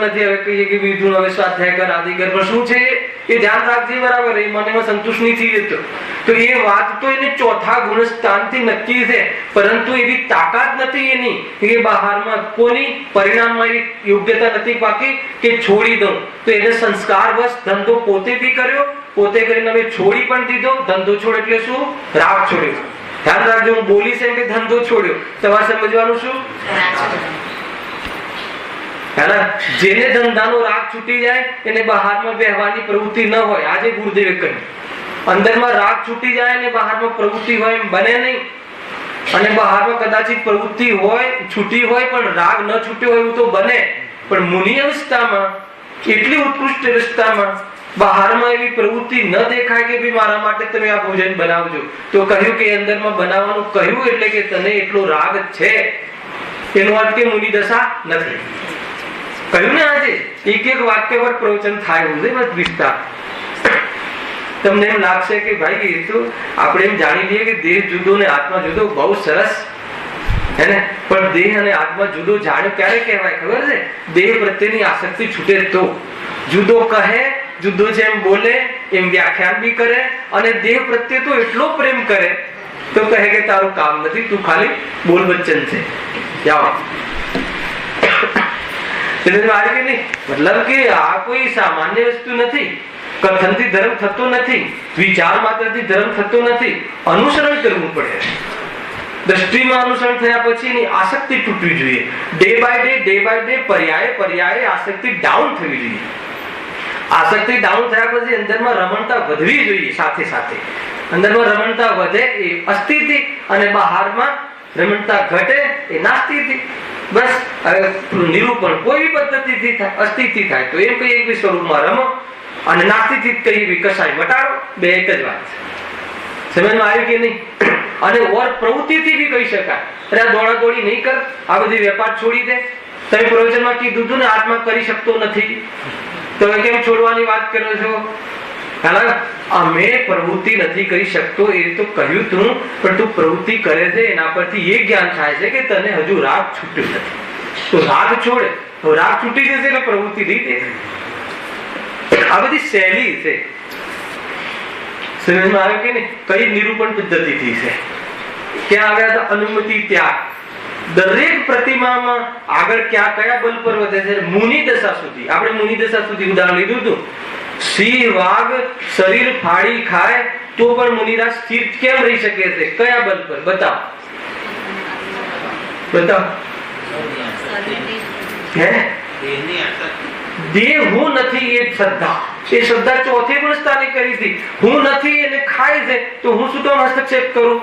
નથી, હવે કહીએ કે બીજું હવે સ્વાધ્યાય કર, આદિ કર, પણ શું છે એ ધ્યાન રાખજે, બરાબર, એ મનમાં સંતુષ્ટ નથી રહેતો. તો એ વાત તો એને ચોથા ગુણ સ્થાનથી નક્કી છે, પરંતુ એવી તાકાત નથી એની કે બહારમાં કોની પરિણામમાં યોગ્યતા નથી પાકી કે છોડી દઉં. તો એને સંસ્કાર બસ ધંધો પોતે બી કર્યો, પોતે કરીને હવે છોડી પણ દીધો. ધંધો છોડ એટલે શું? રાગ છોડ્યો. ધ્યાન રાખજો, હું બોલીશ એમ કે ધંધો છોડ્યો, તમારે સમજવાનું શું? જેને ધંધાનો રાગ છૂટી જાય એને બહારમાં બેહવાની પ્રવૃત્તિ ન હોય. આજે ગુરુદેવે કહ્યું અંદરમાં રાગ છૂટી જાય અને બહારમાં પ્રવૃત્તિ હોય એમ બને નહીં. અને બહારમાં કદાચિત પ્રવૃત્તિ હોય, છૂટી હોય, પણ રાગ ન છૂટ્યો હોય એવું તો બને. પણ મુનિ અવસ્થામાં, એટલી ઉત્કૃષ્ટ અવસ્થામાં બહારમાં એવી પ્રવૃત્તિ ન દેખાય કે ભાઈ મારા માટે તમે આ ભોજન બનાવજો, તો કહ્યું કે અંદરમાં બનાવવાનું કહ્યું એટલે કે તને એટલો રાગ છે, એનો અર્થ કે મુનિ દશા નથી. કહ્યું ને આજે એક વાક્ય પર પ્રવચન થાય એવું છે વિસ્તાર. તમને એમ લાગશે કે ભાઈ એ તો આપણે એમ જાણી લઈએ કે દેહ જુદો ને આત્મા જુદો, બહુ સરસ હે ને, પણ દેહ અને આત્મા જુદો જાણ્યો ક્યારે કહેવાય ખબર છે? દેહ પ્રત્યેની આસક્તિ છૂટે તો. જુદો કહે, જુદો જેમ બોલે એમ વ્યાખ્યાન બી કરે, અને દેહ પ્રત્યે તો એટલો પ્રેમ કરે તો કહે કે તારું કામ નથી, તું ખાલી બોલ વચન છે. જાઓ. મતલબ કે આ કોઈ સામાન્ય વસ્તુ નથી. કથનથી ધર્મ થતો નથી, વિચાર માત્રથી ધર્મ થતો નથી, અનુસરણ કરવું પડે. દ્રષ્ટિમાં અનુસરણ થયા પછી એની આસક્તિ તૂટવી જોઈએ. ડે બાય ડે પર્યાય આસક્તિ ડાઉન થવી જોઈએ. આસક્તિ ડાઉન થયા પછી અંદરમાં રમણતા વધવી જોઈએ. સાથે સાથે અંદરમાં રમણતા વધે એ અસ્થિતિ, અને બહારમાં રમણતા ઘટે એ નાસ્તિથી. બસ નિરૂપણ કોઈ પદ્ધતિથી થાય, અસ્થિતિ થાય તો એમ કહીએ કે સ્વરૂપમાં રમો, અને નાસ્તિથી કહીએ કસાય મટાડો, બે એક જ વાત છે. સમજમાં આવ્યું કે નહીં? અને ઓર પ્રવૃત્તિથી બી કહી શકાય, અરે દોડા દોડી નહીં કર, આ બધી વેપાર છોડી દે. તમે પ્રવચનમાં કીધું હતું ને આત્મા કરી શકતો નથી, તમે કેમ છોડવાની વાત કરો છો? અમે પ્રવૃત્તિ નથી કરી શકતો એ તો કહ્યું તું, પણ તું પ્રવૃત્તિ કરે છે એના પરથી એ જ્ઞાન થાય છે કે તને હજુ રાગ છૂટ્યો નથી. તો રાગ છોડે તો રાગ છૂટી જશે એટલે પ્રવૃત્તિ નહીં દેખાય. આ બધી શૈલી છે. સમજમાં આવે કે નહીં? કઈ નિરૂપણ પદ્ધતિથી છે? ક્યાં આવ્યા હતા? અનુમતિ ત્યાગ. દરેક પ્રતિમામાં આગળ કયા બલ પર વધે છે? મુનિ દશા સુધી. આપણે મુનિ દશા સુધી ઉદાહરણ લીધું હતું. સિંહ વાઘ શરીર ફાડી ખાય તો પણ મુનિરાજ સ્થિર કેમ રહી શકે છે? કયા બલ પર? બતાવો. દેહ હું નથી એ શ્રદ્ધા, એ શ્રદ્ધા ચોથે ગુણ સ્થાને કરી હતી. હું નથી એને ખાય છે તો હું શું કામ હસ્તક્ષેપ કરું?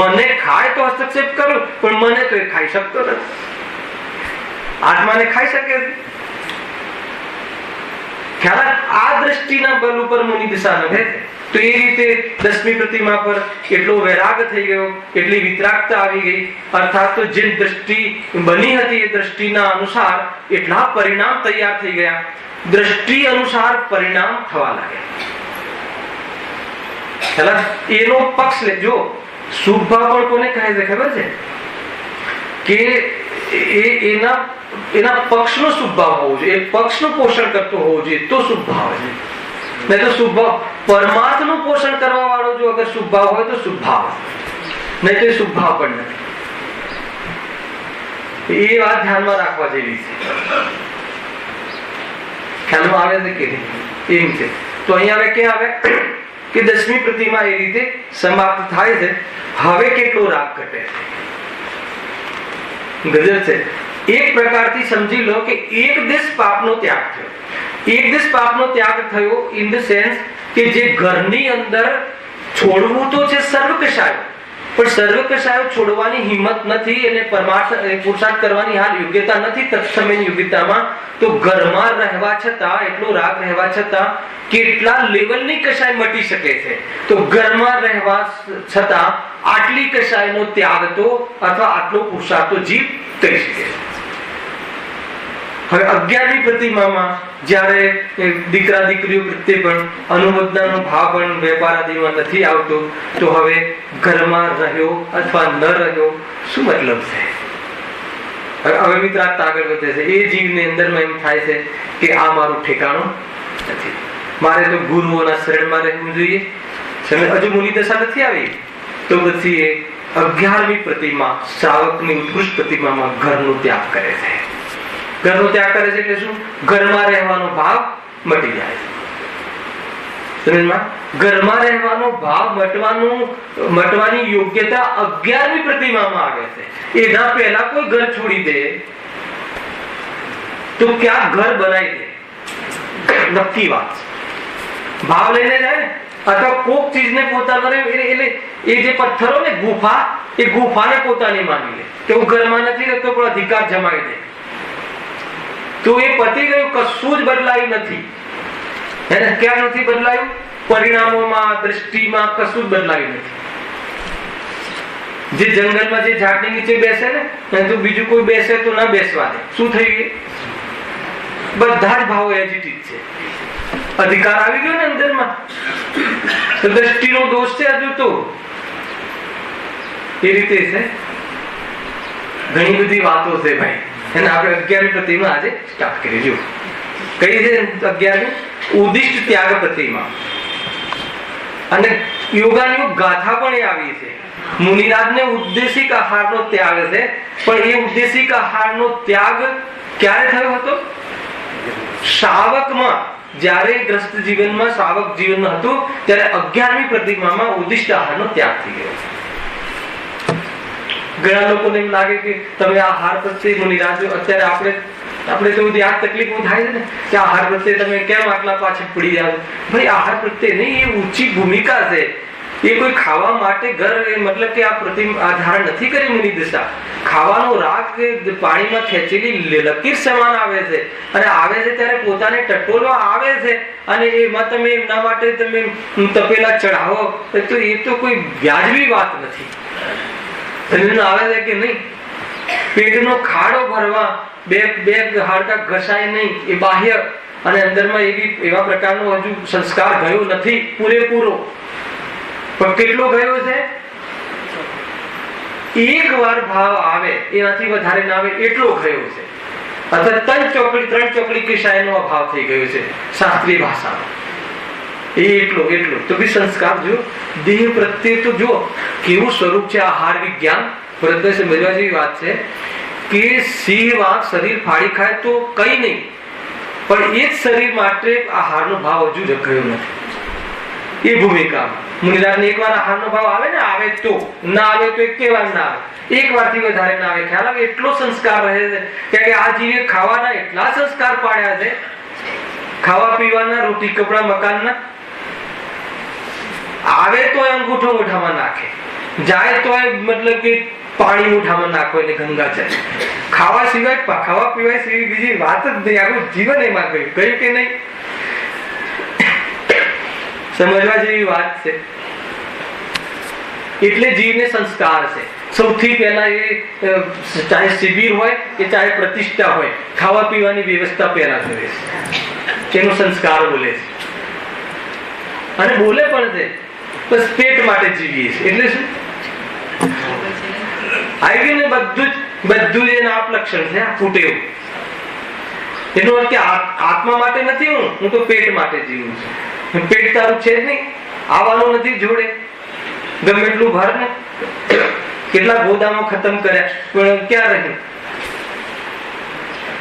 મને ખાય તો હસ્તક્ષેપ કરું, પણ મને તો એ ખાઈ શકતો નથી. આત્માને ખાઈ શકે. ખ્યાલ? આ દ્રષ્ટિના બલ ઉપર મુનિ દિશા નભે. તો એ રીતે 10મી પ્રતિમા પર એટલો વૈરાગ થઈ ગયો, એટલી વિતરાગતા આવી ગઈ. અર્થાત તો જે દ્રષ્ટિ બની હતી એ દ્રષ્ટિના અનુસાર એટલા પરિણામ તૈયાર થઈ ગયા. દ્રષ્ટિ અનુસાર પરિણામ થવા લાગ્યા. એનો પક્ષ લેજો. શુભ ભાવ પણ કોને કહે છે ખબર છે? કે એના પક્ષનો શુભ ભાવ હોવો જોઈએ, એ પક્ષનું પોષણ કરતો હોવો જોઈએ તો શુભ ભાવ છે. નહીં તો શુભ ભાવ પરમાર્થનું પોષણ કરવા વાળો જો અગર શુભ ભાવ હોય તો શુભ ભાવ, નહીં તો એ શુભ ભાવ પણ નથી. એ વાત ધ્યાનમાં રાખવા જેવી છે. ખ્યાલમાં આવે છે કે એમ છે. તો અહીંયા હવે ક્યાં આવે કે 10મી પ્રતિમા એ રીતે સમાપ્ત થાય છે. હવે કેટલો રાગ ઘટે છે, ગજબ છે. એક પ્રકારથી સમજી લો કે એક દેશ પાપનો ત્યાગ થયો. એક દેશ પાપનો ત્યાગ થયો ઇન ધ સેન્સ કે જે ઘરની અંદર છોડવું તો છે સર્વ કશાયો, પણ સર્વ કશાયો છોડવાની હિંમત નથી, એને પુરુષાર્થ કરવાની હાલ યોગ્યતા નથી તત્સમયની યોગ્યતામાં. તો ઘરમાં રહેવા છતાં, એટલો રાગ રહેવા છતાં કેટલા લેવલની કશાય મટી શકે છે. તો ઘરમાં રહેવા છતાં આટલી કશાયનો ત્યાગ તો અથવા આટલો પુરુષાર્થ તો જીવ કરી શકે છે. હવે 11મી પ્રતિમામાં જ્યારે દીકરા દીકરીઓ પ્રત્યે પણ અનુમોદનાનો ભાવ પણ વેપાર આદિમાં નથી આવતો, તો હવે ઘરમાં રહ્યો અથવા ન રહ્યો શું મતલબ છે? હવે મિત્ર આગળ વધે છે. એ જીવની અંદરમાં એમ થાય છે કે આ મારું ઠેકાણું નથી, મારે તો ગુરુઓના શરણમાં રહેવું જોઈએ. હજુ મુનિ દશા નથી આવી, તો પછી એ 11મી પ્રતિમા શ્રાવકની ઉત્કૃષ્ટ પ્રતિમામાં ઘરનો ત્યાગ કરે છે. ઘરનો ત્યાગ કરે છે એટલે શું? ઘરમાં રહેવાનો ભાવ મટી જાય છે. ઘરમાં રહેવાનો ભાવ મટવાની યોગ્યતા 11મી પ્રતિમામાં આવે છે. એના પહેલા કોઈ ઘર છોડી દે તો ક્યાં ઘર બનાવી દે, નક્કી વાત. ભાવ લઈને જાય ને, અથવા કોક ચીજને પોતાનો એટલે એ જે પથ્થરો ને ગુફા, એ ગુફાને પોતાની માની લે કે હું ઘરમાં નથી રહેતો પણ અધિકાર જમાવી દે. તો એ પતી ગયું, કશું જ બદલાયું નથી. એને ક્યાં નથી બદલાયું? પરિણામોમાં, દ્રષ્ટિમાં કશું જ બદલાયું નથી. જે જંગલમાં જે ઝાડની નીચે બેસે ને, તો બીજું કોઈ બેસે તો ના બેસવા દે. શું થઈ ગયું? બધા જ ભાવો એજીટિવ છે. અધિકાર આવી ગયો ને અંદરમાં, તો દ્રષ્ટિનો દોષ છે હજુ તો. એ રીતે છે. ઘણી બધી વાતો છે ભાઈ. એને આપણે 11મી પ્રતિમા આજે સ્ટાર્ટ કરી. જો કઈ છે 11મી? ઉદિષ્ટ ત્યાગ પ્રતિમા. અને યોગાની ગાથા પણ એ આવી છે. મુનિરાજને ઉદ્દેશિક આહારનો ત્યાગ છે, પણ એ ઉદ્દેશિક આહારનો ત્યાગ ક્યારે થયો હતો? શ્રાવકમાં, જ્યારે ગ્રસ્ત જીવનમાં, શ્રાવક જીવન હતું ત્યારે 11મી પ્રતિમામાં ઉદ્દિષ્ટ આહારનો ત્યાગ થઈ ગયો. ઘણા લોકોને એમ લાગે કે તમે આહાર પ્રત્યે મુનિરાજો, અત્યારે આપણે તો બધી આ તકલીફ થાય છે ને કે આહાર પ્રત્યે તમે કેમ આટલા પાછળ પડી જાવ? ભાઈ આહાર પ્રત્યે નહીં, એ ઊંચી ભૂમિકા છે. એ કોઈ ખાવા માટે ઘર, મતલબ કે આ પ્રતિમા ધારણ નથી કરી મુનિ દશા. ખાવાનો રાગ પાણીમાં ખેંચેલી લકીર સમાન આવે છે, અને આવે છે ત્યારે પોતાને ટટોલવા આવે છે, અને એમાં તમે એમના માટે તમે તપેલા ચઢાવો તો એ તો કોઈ વ્યાજબી વાત નથી. આવે છે કે નહીં? પેટનો ખાડો ભરવા બે હાડકા ઘસાય નહીં, એ બાહ્ય, અને અંદરમાં એવા પ્રકારનો હજુ સંસ્કાર ગયો નથી પૂરેપૂરો. પણ કેટલો ગયો છે? એક વાર ભાવ આવે, એનાથી વધારે ના આવે એટલો ગયો છે. અથવા 3 ચોકડી કિશાયનો અભાવ થઈ ગયો છે શાસ્ત્રીય ભાષામાં. એટલો તો બી સંસ્કાર જો દેહ પ્રત્યે તો જો કેવું સ્વરૂપ છે આહાર વિજ્ઞાન. પરંતુ સમજવા જેવી વાત છે કે સિંહ વાઘ શરીર ફાડી ખાય તો કઈ નહીં, પણ એ જ શરીર માટે આહારનો ભાવ હજુ ગયો નથી. એ ભૂમિકા મુનિરાજને એકવાર આહારનો ભાવ આવે ને, આવે તો ના આવે તો એક વાર ના આવે, એક વારથી વધારે ના આવે. ખ્યાલ આવે એટલો સંસ્કાર રહે છે કે આ જીવે ખાવાના એટલા સંસ્કાર પાડ્યા છે, ખાવા પીવાના, રોટી કપડા મકાનના. આવે તો અંગૂઠો મોઢામાં નાખે, જાય તો મતલબ કે પાણી મોઢામાં નાખો એટલે ગંગા જાય. ખાવા પીવાય સિવાય બીજી વાત જ નહીં. આખું જીવન એમાં ગયું કે નહીં? સમજવા જેવી વાત છે. એટલે જીવને સંસ્કાર છે. સૌથી પહેલા એ ચાહે શિબિર હોય કે ચાહે પ્રતિષ્ઠા હોય, ખાવા પીવાની વ્યવસ્થા પહેલા જોઈએ છે. એનો સંસ્કાર બોલે છે, અને બોલે પણ છે બસ પેટ માટે જીવીએ છીએ. એટલે શું આવી ગયું ને? બધું જ એના આપલક્ષણ છે. ફૂટે એવું. એનો અર્થ કે આત્મા માટે નથી, હું તો પેટ માટે જીવું છું. પેટ તારું છે જ નહીં, આવવાનું નથી જોડે. ગમે એટલું ભર ને, કેટલા ગોદામો ખતમ કર્યા પણ ક્યાં રહ્યું?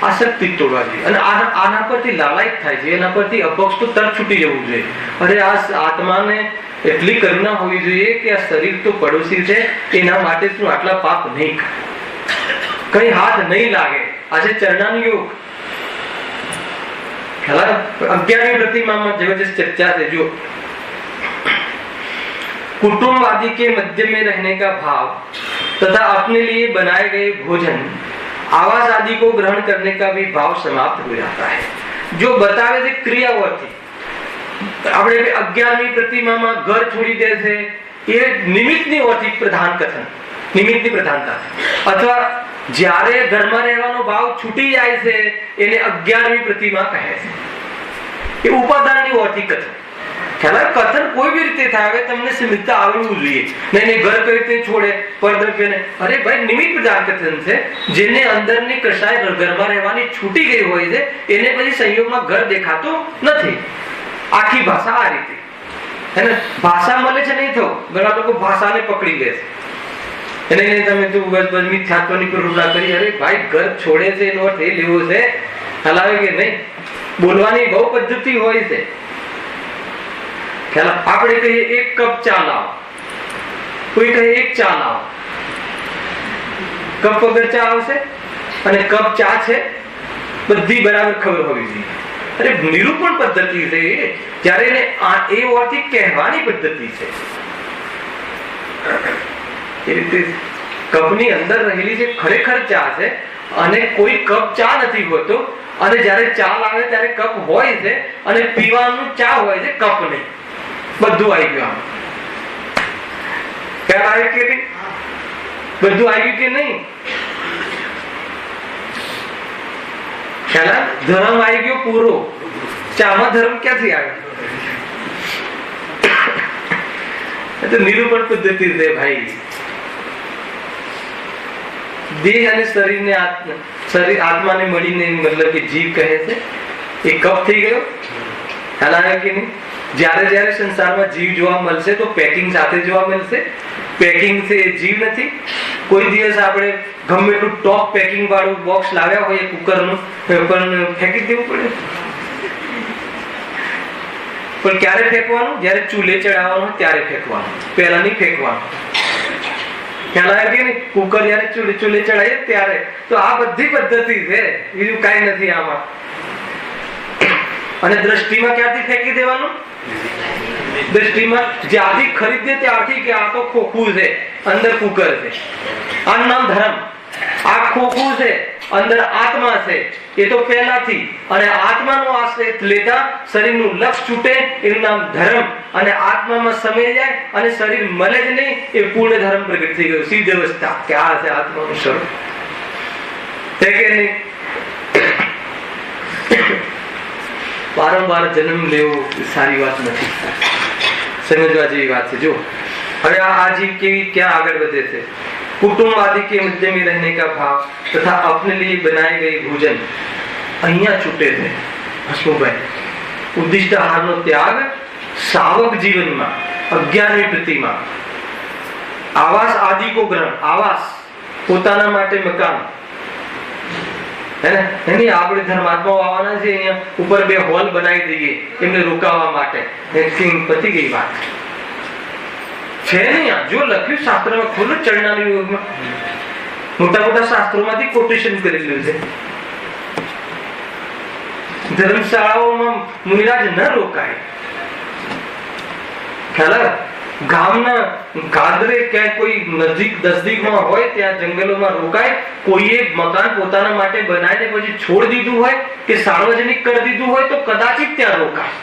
આસક્તિ તોડવા જોઈએ. અને આના પરથી લાલાયત થાય છે, એના પરથી અપક્ષ તો તરત છૂટી જવું જોઈએ. અરે આ આત્માને એટલી કરુણા હોવી જોઈએ કે આ શરીર તો પડોશી છે, એના માટે તું આટલા પાપ નહીં કર, કઈ હાથ નહીં લાગે. આજે ચરણાનો યોગ 11મી પ્રતિમામાં જબરદસ્ત ચર્ચા છે. જો कुटुंब आदि के मध्य में रहने का भाव तथा अपने लिए बनाए गए भोजन आवास आदि को ग्रहण करने का भी भाव समाप्त हो जाता है. जो बतावे છે ક્રિયાઓથી આપણે 11મી પ્રતિમામાં ઘર છોડી દે છે, એ નિમિત્તની ઓથી પ્રધાન કથન, નિમિત્તની પ્રધાનતા. અથવા જ્યારે ઘરમાં રહેવાનો ભાવ છૂટી જાય છે એને 11મી પ્રતિમા કહે છે. એ ઉપાદાનની ઓથી કથન. કથન કોઈ બી રીતે થાય, હવે તમને સીમિતતા આવવું જોઈએ. નહીં ઘર કઈ રીતે છોડે પરદ્રવ્યને, અરે ભાઈ નિમિત્ત પ્રધાન કથન છે. જેને અંદરની કશાય ઘરમાં રહેવાની છૂટી ગઈ હોય છે એને પછી સંયોગમાં ઘર દેખાતું નથી. આખી ભાષા આ રીતે હે ને, ભાષા મળે છે નહીં થવું. ઘણા લોકો ભાષાને પકડી લે છે. એને તમે તો બસ મિથ્યાત્વની કરુણા કરી, અરે ભાઈ ઘર છોડે છે એનો અર્થ એ લેવો છે હલાવે કે નહીં. બોલવાની બહુ પદ્ધતિ હોય છે. આપણે કહીએ 1 કપ ચા લાવો, કોઈ કહે 1 ચા લાવો. કપ વગર ચા આવશે અને કપ ચા છે બધી બરાબર ખબર હોવી જોઈએ. અરે નિરૂપણ પદ્ધતિ છે જ્યારે એને એ વાતથી કહેવાની પદ્ધતિ છે. એ રીતે કપની અંદર રહેલી જે ખરેખર ચા છે અને કોઈ કપ ચા નથી હોતો, અને જ્યારે ચા લાવે ત્યારે કપ હોય છે અને પીવાનું ચા હોય છે, કપ નહીં. બધું આવી ગયું. ખ્યાલ આવ્યો કે નહીં? બધું આવ્યું કે નહીં? ખ્યાલ? ધર્મ આવી ગયો પૂરો. ચામાં ધર્મ ક્યાંથી આવ્યો? તો નિરૂપણ પદ્ધતિ છે ભાઈ. દેહ અને શરીરને આત્માને મળીને મતલબ કે જીવ કહે છે. એ કપ થઈ ગયો. ખ્યાલ આવ્યો કે નહીં? જ્યારે જ્યારે સંસારમાં જીવ જોવા મળશે તો પેકિંગ સાથે જોવા મળશે. પેકિંગ છે એ જીવ નથી. કોઈ દિવસ આપણે ગમે એટલું ટોપ પેકિંગ વાળું બોક્સ લાવ્યા હોય કુકરનું, પણ ફેંકી દેવું પડે. પણ ક્યારે ફેંકવાનું? જ્યારે ચૂલે ચડાવવાનું ત્યારે ફેંકવાનું, પહેલા નહીં ફેંકવાનું. ખ્યાલ આવે કે નહીં? કુકર જયારે ચૂલે ચડાવીએ ત્યારે. તો આ બધી પદ્ધતિ છે, બીજું કઈ નથી આમાં. અને દ્રષ્ટિમાં ક્યાંથી ફેંકી દેવાનું? દ્રષ્ટિમાં જ્યાંથી ખરીદે ત્યારથી કે આ તો ખોખું છે, અંદર કુકર છે. આનું નામ ધર્મ. આ ખોખું છે, અંદર આત્મા છે, એ તો પહેલાથી. અને આત્માનો આશ્રય લેતા શરીરનું લક્ષ છૂટે, એનું નામ ધર્મ. અને આત્મામાં સમય જાય અને શરીર મળે જ નહીં, એ પૂર્ણ ધર્મ પ્રગટ થઈ ગયો. સિદ્ધ અવસ્થા કે આ છે આત્માનું સ્વરૂપ. છે કે નહીં? વારંવાર જન્મ લેવો સારી વાત નથી, સમજવા જેવી વાત છે. જો હવે આ જીવ કેવી ક્યાં આગળ વધે છે? कुटुंब आदि के मध्य में रहने का भाव तथा अपने लिए बनाए गए भोजन અહીંયા છૂટે છે. હસમુભાઈ ઉદ્દિષ્ટ આહારનો ત્યાગ સાવક જીવનમાં 11મી પ્રતિમા. આવાસ આદિ કો ગ્રહણ. આવાસ પોતાના માટે મકાન, એની આપણે ધર્માત્માઓ આવવાના છે, અહીંયા ઉપર 2 હોલ બનાવી દઈએ એમને રોકાવા માટે. પતી ગઈ વાત છે નહીં. જો લખ્યું શાસ્ત્રમાં, ખોલું ચરણાના યોગમાં, મોટા મોટા શાસ્ત્રોમાંથી કોટેશન કરેલું છે. ધર્મશાળાઓમાં મુનિરાજ ન રોકાય. ખ્યાલ? ગામના ગાદરે ક્યાંય કોઈ નજીકમાં હોય ત્યાં જંગલોમાં રોકાય. કોઈએ મકાન પોતાના માટે બનાવીને પછી છોડ દીધું હોય કે સાર્વજનિક કરી દીધું હોય તો કદાચિત ત્યાં રોકાય.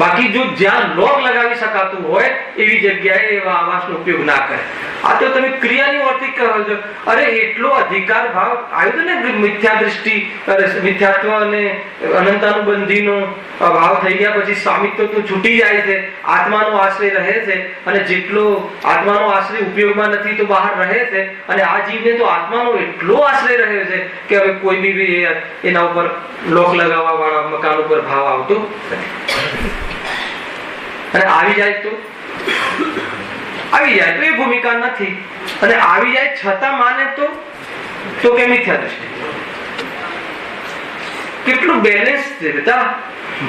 બાકી જો જ્યાં લોક લગાવી શકાતું હોય એવી જગ્યાએ એવા આવાસનો ઉપયોગ ના કરે. આ તો તમે ક્રિયાની ઓર્થી કહો છો. અરે એટલો અધિકાર ભાવ આવ્યો ને, મિથ્યા દ્રષ્ટિ, મિથ્યાત્વ અને અનંતાનુબંધીનો ભાવ થઈ ગયા પછી સ્વામિત્વ તો છૂટી જાય છે. આત્માનો આશ્રય રહે છે, અને જેટલો આત્માનો આશ્રય ઉપયોગમાં નથી તો બહાર રહે છે. અને આ જીવને તો આત્માનો એટલો આશ્રય રહ્યો છે કે હવે કોઈ બી એના ઉપર લોક લગાવવા વાળા મકાન ઉપર ભાવ આવતો નથી. અને આવી જાય તો એ ભૂમિકા નથી. અને આવી જાય છતાં માને તો કે મિથ્યા દ્રષ્ટિ. કેટલું બેલેન્સ છે બેટા.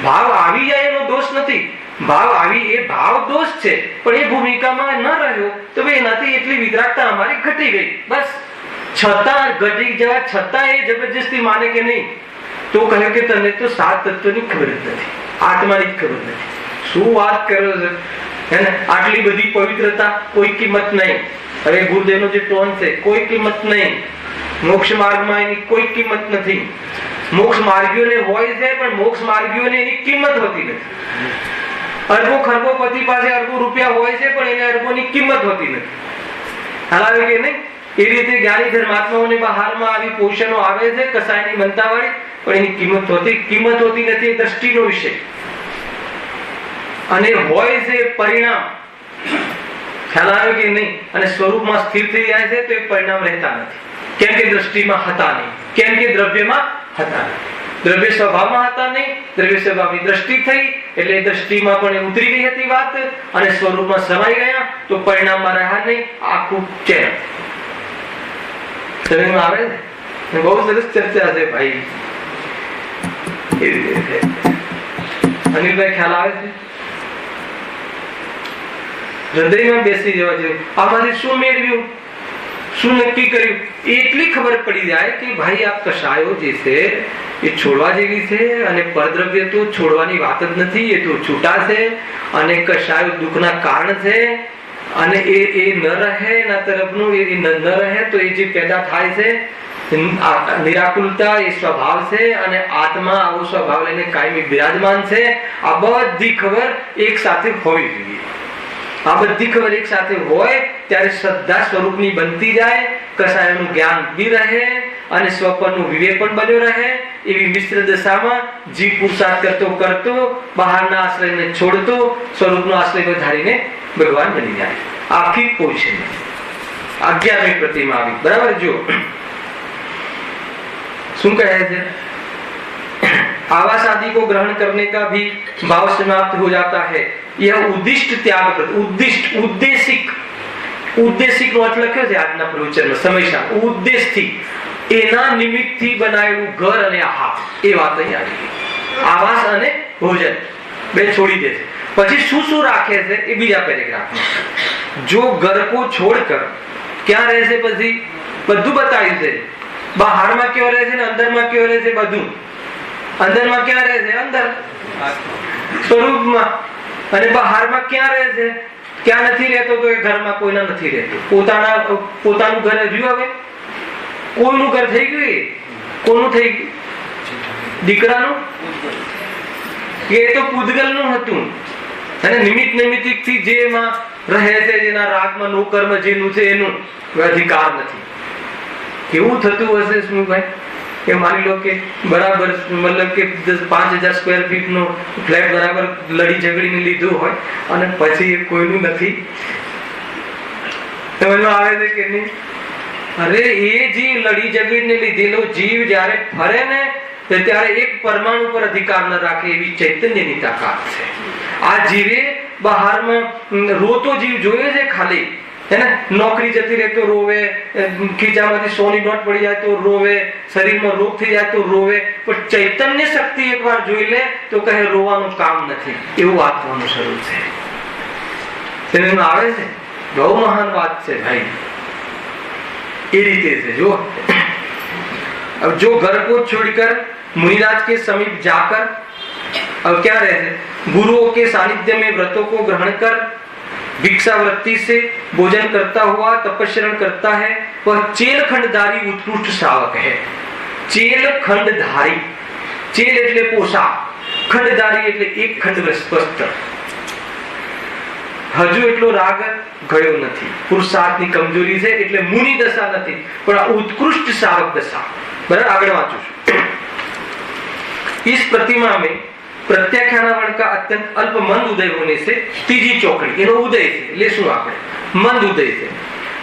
ભાવ આવી જાય એનો દોષ નથી, ભાવ આવી એ ભાવ દોષ છે, પણ એ ભૂમિકામાં ન રહ્યો તો એનાથી એટલી વિતરાગતા અમારી ઘટી ગઈ. બસ છતાં ઘટી જવા છતાં એ જબરજસ્તી માને કે નહીં. તો કહ્યું કે તને તો 7 તત્વની ખબર જ નથી, આત્માની જ ખબર નથી. શું વાત કરો છો હે ને? આટલી બધી પવિત્રતા, કોઈ કિંમત નહીં. હવે ગુરુદેવનો જે ટોન છે, કોઈ કિંમત નહીં. મોક્ષ માર્ગમાં એની કોઈ કિંમત નથી. મોક્ષ માર્ગીઓને હોય છે, પણ મોક્ષ માર્ગીઓને એની કિંમત હોતી નથી. અરબો ખરબોપતિ પાસે અરબો રૂપિયા હોય છે, પણ એને અરબોની કિંમત હોતી નથી. હાલાવે કે નહીં? એ રીતે જ્ઞાની ધર્માત્માઓને બહારમાં આવી પોષણો આવે છે કસાયની બનતાવાળી, પણ એની કિંમત હોતી નથી. એ દ્રષ્ટિનો વિષય. અને હોય છે પરિણામ. ખ્યાલ આવે કે નહીં? અને સ્વરૂપમાં સ્થિર થઈ જાય છે તો એ પરિણામ રહેતા નથી. કેમ કે દ્રષ્ટિમાં હતા નહીં, કેમ કે દ્રવ્યમાં હતા નહીં. દ્રવ્ય સ્વભાવમાં હતા નહીં, દ્રવ્ય સ્વભાવની દ્રષ્ટિ થઈ એટલે દ્રષ્ટિમાં પણ ઉતરી ગઈ હતી વાત, અને સ્વરૂપમાં સમાઈ ગયા તો પરિણામમાં રહ્યા નહીં. આખું ચેન શરીરમાં આવે ને. બહુ સરસ ચર્ચા છે ભાઈ. એ રીતે અનિલભાઈ ખ્યાલ આવે છે? હૃદયમાં બેસી જવા જેવું. આમાંથી શું મેળવ્યું, શું નક્કી કર્યું, એટલી ખબર પડી જાય કે ભાઈ આ કષાયો જે છે એ છોડવા જેવી છે, અને પરદ્રવ્ય તો છોડવાની વાત જ નથી, એ તો છૂટા છે. અને કષાયો દુઃખના કારણ છે, અને એ ન રહે એના તરફનું એ ન રહે તો એ જે પેદા થાય છે નિરાકુલતા, એ સ્વભાવ છે. અને આત્મા આવો સ્વભાવ લઈને કાયમી બિરાજમાન છે. આ બધી ખબર એક સાથે હોવી જોઈએ. આ બધી ખબર એક સાથે હોય ત્યારે શ્રદ્ધા સ્વરૂપની બનતી જાય, કસાયનું જ્ઞાન બી રહે અને સ્વપનનું વિવેક પણ બન્યો રહે. એવી મિશ્ર દશામાં જીવ પુરુષાર્થ કરતો બહારના આશ્રયને છોડતો સ્વરૂપનો આશ્રય ધારીને ભગવાન બની જાય. આખી પોઝિશન 11મી પ્રતિમા આવી. બરાબર? જો શું કહે છે? आवास आदि को ग्रहण करने का भी भाव समाप्त हो जाता है. यह उद्दिष्ट त्याग, उद्देशिक નો અર્થ લખ્યો છે આજના પ્રવચનમાં સમયસર. ઉદ્દેશથી, એના નિમિત્તથી બનાવેલું ઘર અને આહાર, એ વાત અહીં આવી. આવાસ અને ભોજન બે છોડી દે છે. પછી શું શું રાખે છે એ બીજા પેરેગ્રાફમાં. જો ઘર કો છોડકર ક્યાં રહે છે, પછી બધું બતાવ્યું છે. બહારમાં કેવો રહે છે ને અંદરમાં કેવો રહે છે, બધું. અંદરમાં ક્યાં રહે છે? અંદર સ્વરૂપમાં. અને બહારમાં ક્યાં રહે છે? ક્યાં નથી રહેતો? તો એ ઘરમાં કોઈના નથી રહેતો. પોતાનું ઘર હજુ હવે કોઈનું ઘર થઈ ગયું. કોનું થઈ ગયું? દીકરાનું કે તો પૂતગલનું હતું. અને નિમિત્ત થી જેમાં રહે છે, જેના રાગમાં નો કર્મ જેનું છે એનું અધિકાર નથી. કેવું થતું હશે સ્મુભાઈ કે માની લો કે બરાબર મતલબ કે 5000 સ્ક્વેર ફીટ નો ફ્લેટ બરાબર લડી ઝઘડીને લીધું હોય અને પછી એ કોઈનું નથી. સમજમાં આવે છે કે નહીં? અરે એ જે લડી ઝઘડીને લીધેલો જીવ જ્યારે ફરે ને ત્યારે એક પરમાણુ પર અધિકાર ન રાખે એવી ચૈતન્યની તાકાત છે. આ જીવે બહારમાં રોતો જીવ જોયો છે ખાલી, હે ને? નોકરી જતી રહે તો રોવે, ખીચામાંથી 100 ની નોટ પડી જાય તો રોવે, શરીરમાં રોગ થઈ જાય તો રોવે, પણ ચૈતન્ય શક્તિ એકવાર જોઈ લે તો કહે રોવાનું કામ નથી. એવું આત્માનું સ્વરૂપ છે. સમજમાં આવે છે? બહુ મહાન વાત છે ભાઈ. એ રીતે છે. જો अब जो घर को छोड़कर मुनिराज के समीप जाकर अब क्या रहते, गुरुओं के सानिध्य में व्रतों को ग्रहण कर भिक्षावृत्ति से भोजन करता हुआ तपस्या करता है, वह चेलखंडधारी उत्कृष्ट श्रावक है. चेलखंडधारी, चेल એટલે પોશાક, ખંડધારી એટલે એક ખંડ વસ્ત્ર. હજુ એટલો રાગ ગયો નથી. પુરુષાર્થની કમજોરી છે એટલે મુનિ દશા નથી, પણ આ ઉત્કૃષ્ટ શ્રાવક દશા. बराबर? आगे वाचू. इस प्रतिमा में प्रत्याख्यानावरण का अत्यंत अल्प मंद उदय होने से तीजी चौकड़ी एनो उदय છે એટલે શું આપણે મંદ ઉદય છે.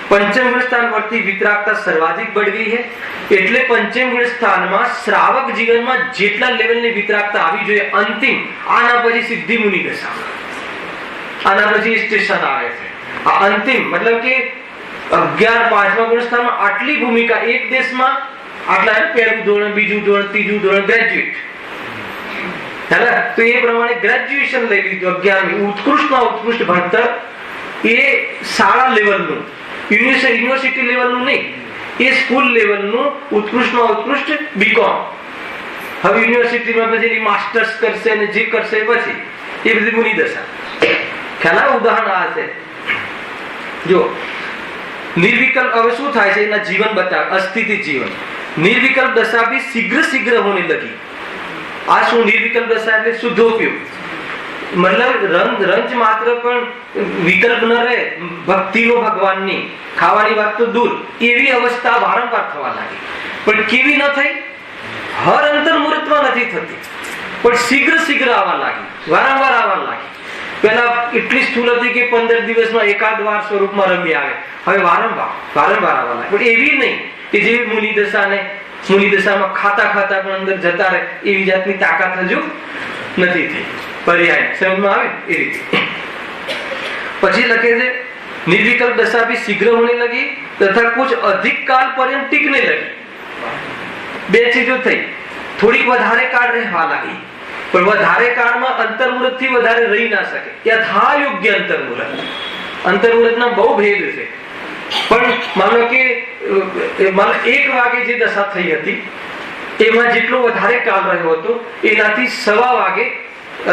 પંચમ ગુણ સ્થાન પરથી વિતરાગતા સર્વાધિક बढ़ ગઈ है એટલે પંચમ ગુણ સ્થાનમાં શ્રાવક જીવનમાં જેટલા લેવલની વિતરાગતા આવી જોઈએ અંતિમ, આના પછી સિદ્ધિ મુનિ દશા, આના પછી સ્ટેશન આવે છે. આ અંતિમ મતલબ કે 11 5મા ગુણ સ્થાનમાં આટલી ભૂમિકા એક દેશમાં આટલા પહેલું ધોરણ, બીજું ધોરણ, ત્રીજું ધોરણ, ગ્રેજ્યુએટ. તો એ પ્રમાણે ગ્રેજ્યુએશન લઈ લીધું, 11મી ઉત્કૃષ્ટમાં ઉત્કૃષ્ટ ભણતર. એ શાળા લેવલનું, યુનિવર્સિટી લેવલનું નહીં, એ સ્કૂલ લેવલનું ઉત્કૃષ્ટમાં ઉત્કૃષ્ટ બીકોમ. હવે યુનિવર્સિટીમાં પછી માસ્ટર્સ કરશે અને જે કરશે પછી એ બધી મુનિ દશા. ખ્યાલ ઉદાહરણ આ છે. જો નિર્વિકલ્પ હવે શું થાય છે એના જીવન બતાવે, અસ્થિતિ જીવન. નિર્વિકલ્પ દશા भी शीघ्र होने लगी. આ શું નિર્વિકલ્પ દશા એટલે શુદ્ધોપયોગ, મતલબ રંજ માત્ર પણ વિકલ્પ ન રહે ભક્તિનો ભગવાનની, ખાવાની વાત તો દૂર, એવી અવસ્થા વારંવાર થવા લાગી. પણ કેવી ન થઈ? હર અંતર મુહૂર્તમાં નથી થતી, પણ શીઘ્ર આવવા લાગી, વારંવાર આવવા લાગી. પેલા એટલી સ્થૂળ હતી કે 15 દિવસમાં એકાદ વાર સ્વરૂપમાં રમી આવે, હવે વારંવાર આવવા લાગે. પણ એવી નહીં કે જેવી મુનિ દશામાં ખાતા પણ અંદર જતા રહે, એવી જાતની તાકાત હજુ નથી થઈ. પર્યાય સમજમાં આવે એ રીતે. પછી લખે છે निर्विकल्प दशा भी शीघ्र होने लगी तथा कुछ अधिक काल पर्यंत टिकने लगी. બે ચીજો થઈ. થોડીક વધારે કાળ રહેવા લાગી, પણ વધારે કાળમાં અંતર્મુહૂર્ત થી વધારે રહી ના શકે. યથા યોગ્ય અંતર્મુહૂર્તના બહુ ભેદ છે. પણ માનો કે 1 વાગે જે દશા થઈ હતી એમાં જેટલો વધારે કાળ રહ્યો હતો એનાથી 1:15 વાગે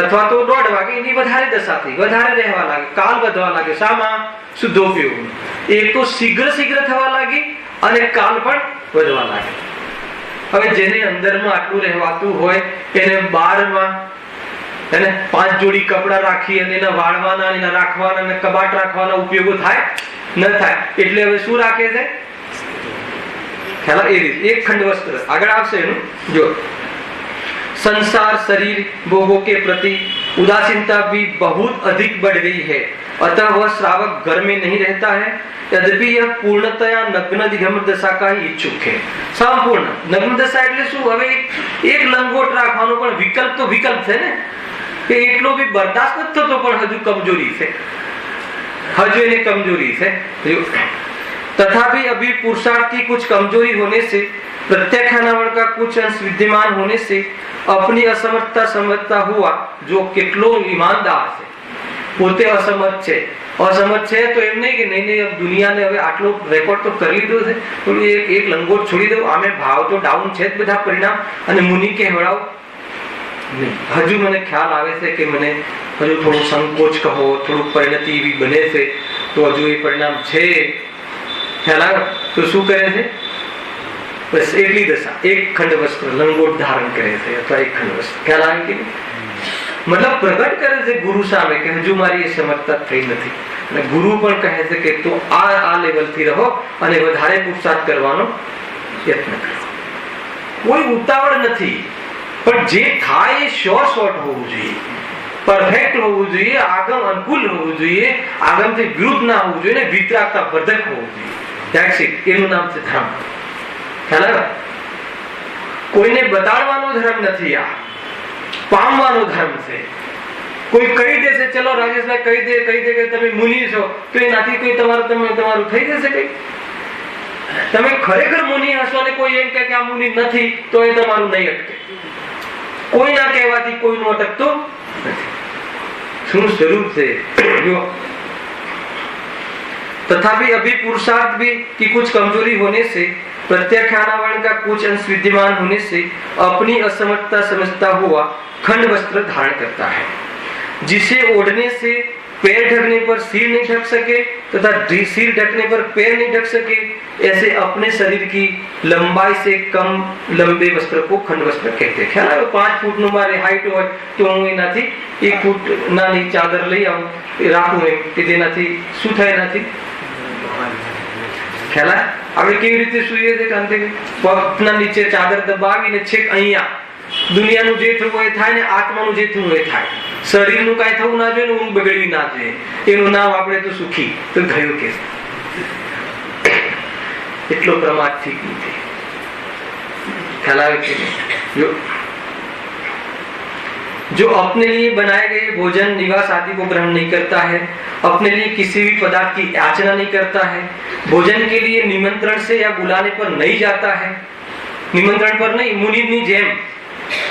અથવા તો 1:30 વાગે એની વધારે દશા થઈ, વધારે રહેવા લાગે, કાળ વધવા લાગે. શામાં? શુદ્ધોપયોગ. એક તો શીઘ્ર થવા લાગી અને કાળ પણ વધવા લાગે. હવે જેને અંદરમાં આટલું રહેવાતું હોય એને બારમાં 5 જોડી કપડા રાખી અને એના વાળવાના, એના રાખવાના અને કબાટ રાખવાના ઉપયોગો થાય ન થાય. એટલે હવે શું રાખે છે? ખ્યાલ એ રીતે એક ખંડ વસ્ત્ર. આગળ આવશે એનું. જો संसार शरीर भोगों के प्रति उदासीनता भी बहुत अधिक बढ़ गई है, अतः वह श्रावक घर में नहीं रहता है. यद्यपि यह पूर्णतया नग्न दिगंबर दशा का ही इच्छुक है. संपूर्ण नग्न दशा એટલે શું? હવે એક લંગોટ રાખવાનો પણ વિકલ્પ છે ને, કે એટલો બી બરદાસ્ત નથી થતો, પણ હજુ કમજોરી છે, હજુ એની કમજોરી છે. तथापि अभी पुरुषार्थ की कुछ कमजोरी होने से, प्रत्याख्यानावरण का कुछ अंश विद्यमान होने से अपनी असमर्थता समझता हुआ जो કેટલો ઈમાનદાર છે, પોતે અસમર્થ છે તો એમ નહીં કે નહીં अब દુનિયાને હવે આટલો રેકોર્ડ તો કરી લીધો છે, થોડું એક લંગોટ છોડી દઉં, આમે ભાવ તો ડાઉન છે જ બધા પરિણામ, અને મુનિ કહેવડાવ નહીં. હજુ મને ખ્યાલ આવે છે કે મને હજુ થોડું સંકોચ કહો, થોડું પરિણતિ એવી બને છે તો હજુ એ પરિણામ છે. ખ્યાલ આવે તો શું કરે છે? બસ એટલી દશા, એક ખંડ વસ્ત્ર લંગોટ ધારણ કરે છે અથવા એક ખંડ વસ્ત્ર. ખ્યાલ આવે કે મતલબ પ્રગટ કરે છે ગુરુ સામે કે હજુ મારી એ સમર્થતા થઈ નથી. અને ગુરુ પણ કહે છે કે તું આ લેવલથી રહો અને વધારે પુરુષાર્થ કરવાનો યત્ન કરો. કોઈ ઉતાવળ નથી, પણ જે થાય એ શોર્ટ હોવું જોઈએ, પરફેક્ટ હોવું જોઈએ, આગમ અનુકૂળ હોવું જોઈએ, આગમથી વિરુદ્ધ ના હોવું જોઈએ, વિતરાગતા વર્ધક હોવું જોઈએ. એનું નામ છે ધર્મ. ખ્યાલ આવે? કોઈને બતાડવાનો ધર્મ નથી, આ પામવાનો ધર્મ છે. કોઈ કહી દેશે, ચલો રાજેશભાઈ કહી દે કે તમે મુનિ છો, તો એનાથી કોઈ તમારું થઈ જશે? કઈ તમે ખરેખર મુનિ હશો અને કોઈ એમ કે આ મુનિ નથી તો એ તમારું નહીં અટકે. કોઈ ના કહેવાથી કોઈનું અટકતું નથી. શું સ્વરૂપ છે? જો तथापि अभी पुरुषार्थ भी की कुछ कमजोरी होने से, प्रत्याख्यानावरण का कुछ अंश विद्यमान होने से अपनी असमर्थता समझता हुआ खंड वस्त्र धारण करता है, जिसे ओढ़ने से पैर ढकने पर सिर नहीं ढक सके तथा सिर ढकने पर पैर नहीं ढक सके, ऐसे अपने शरीर की लंबाई से कम लंबे वस्त्र को खंड वस्त्र कहते हैं. ખ્યાલ આવે? 5 ફૂટનું મારી હાઈટ હોય તો હું એનાથી 1 ફૂટ નાની ચાદર લઈ આવું, રાખું એમ કે જેનાથી શું થાય? એનાથી ખ્યાલ આવે? આપણે કેવી રીતે સૂઈએ છીએ? કારણ કે પગના નીચે ચાદર દબાવીને છેક અહીંયા દુનિયાનું જે થવું એ થાય ને આત્માનું જે થવું એ થાય. શરીરનું કાંઈ થવું ના જોઈએ, ઊંઘ બગડવી ના જોઈએ. એનું નામ આપણે તો સુખી તો ગયું કે એટલો પ્રમાદ ઠીક નથી. ખ્યાલ આવે કે जो अपने लिए बनाए गए भोजन निवास आदि को ग्रहण नहीं करता है, अपने लिए किसी भी पदार्थ की याचना नहीं करता है, भोजन के लिए निमंत्रण से या बुलाने पर नहीं जाता है, નિમંત્રણ પર નહીં, મુનિની જેમ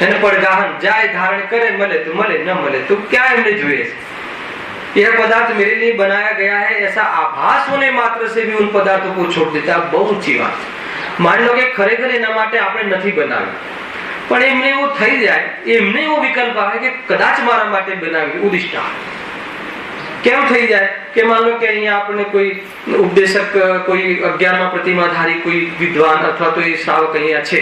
એને પડગાહન જાય, ધારણ કરે, મળે તો મળે, ન મળે તો ક્યાં એમને જોઈએ છે। यह पदार्थ मेरे लिए बनाया गया है ऐसा आभास होने मात्र से भी उन पदार्थों को छोड़ देता। बહુ ઊંચી વાત છે। માની લો કે ખરેખર એના માટે આપણે નથી બનાવ્યું, પણ એમને એવું થઈ જાય, એમને એવો વિકલ્પ આવે કે કદાચ મારા માટે બનાવ્યું, ઉદિષ્ટા કેમ થઈ જાય કે માન લો કે અહીંયા આપણને કોઈ ઉપદેશક, કોઈ 11મા પ્રતિમાધારી કોઈ વિદ્વાન અથવા તો એ શ્રાવક અહીંયા છે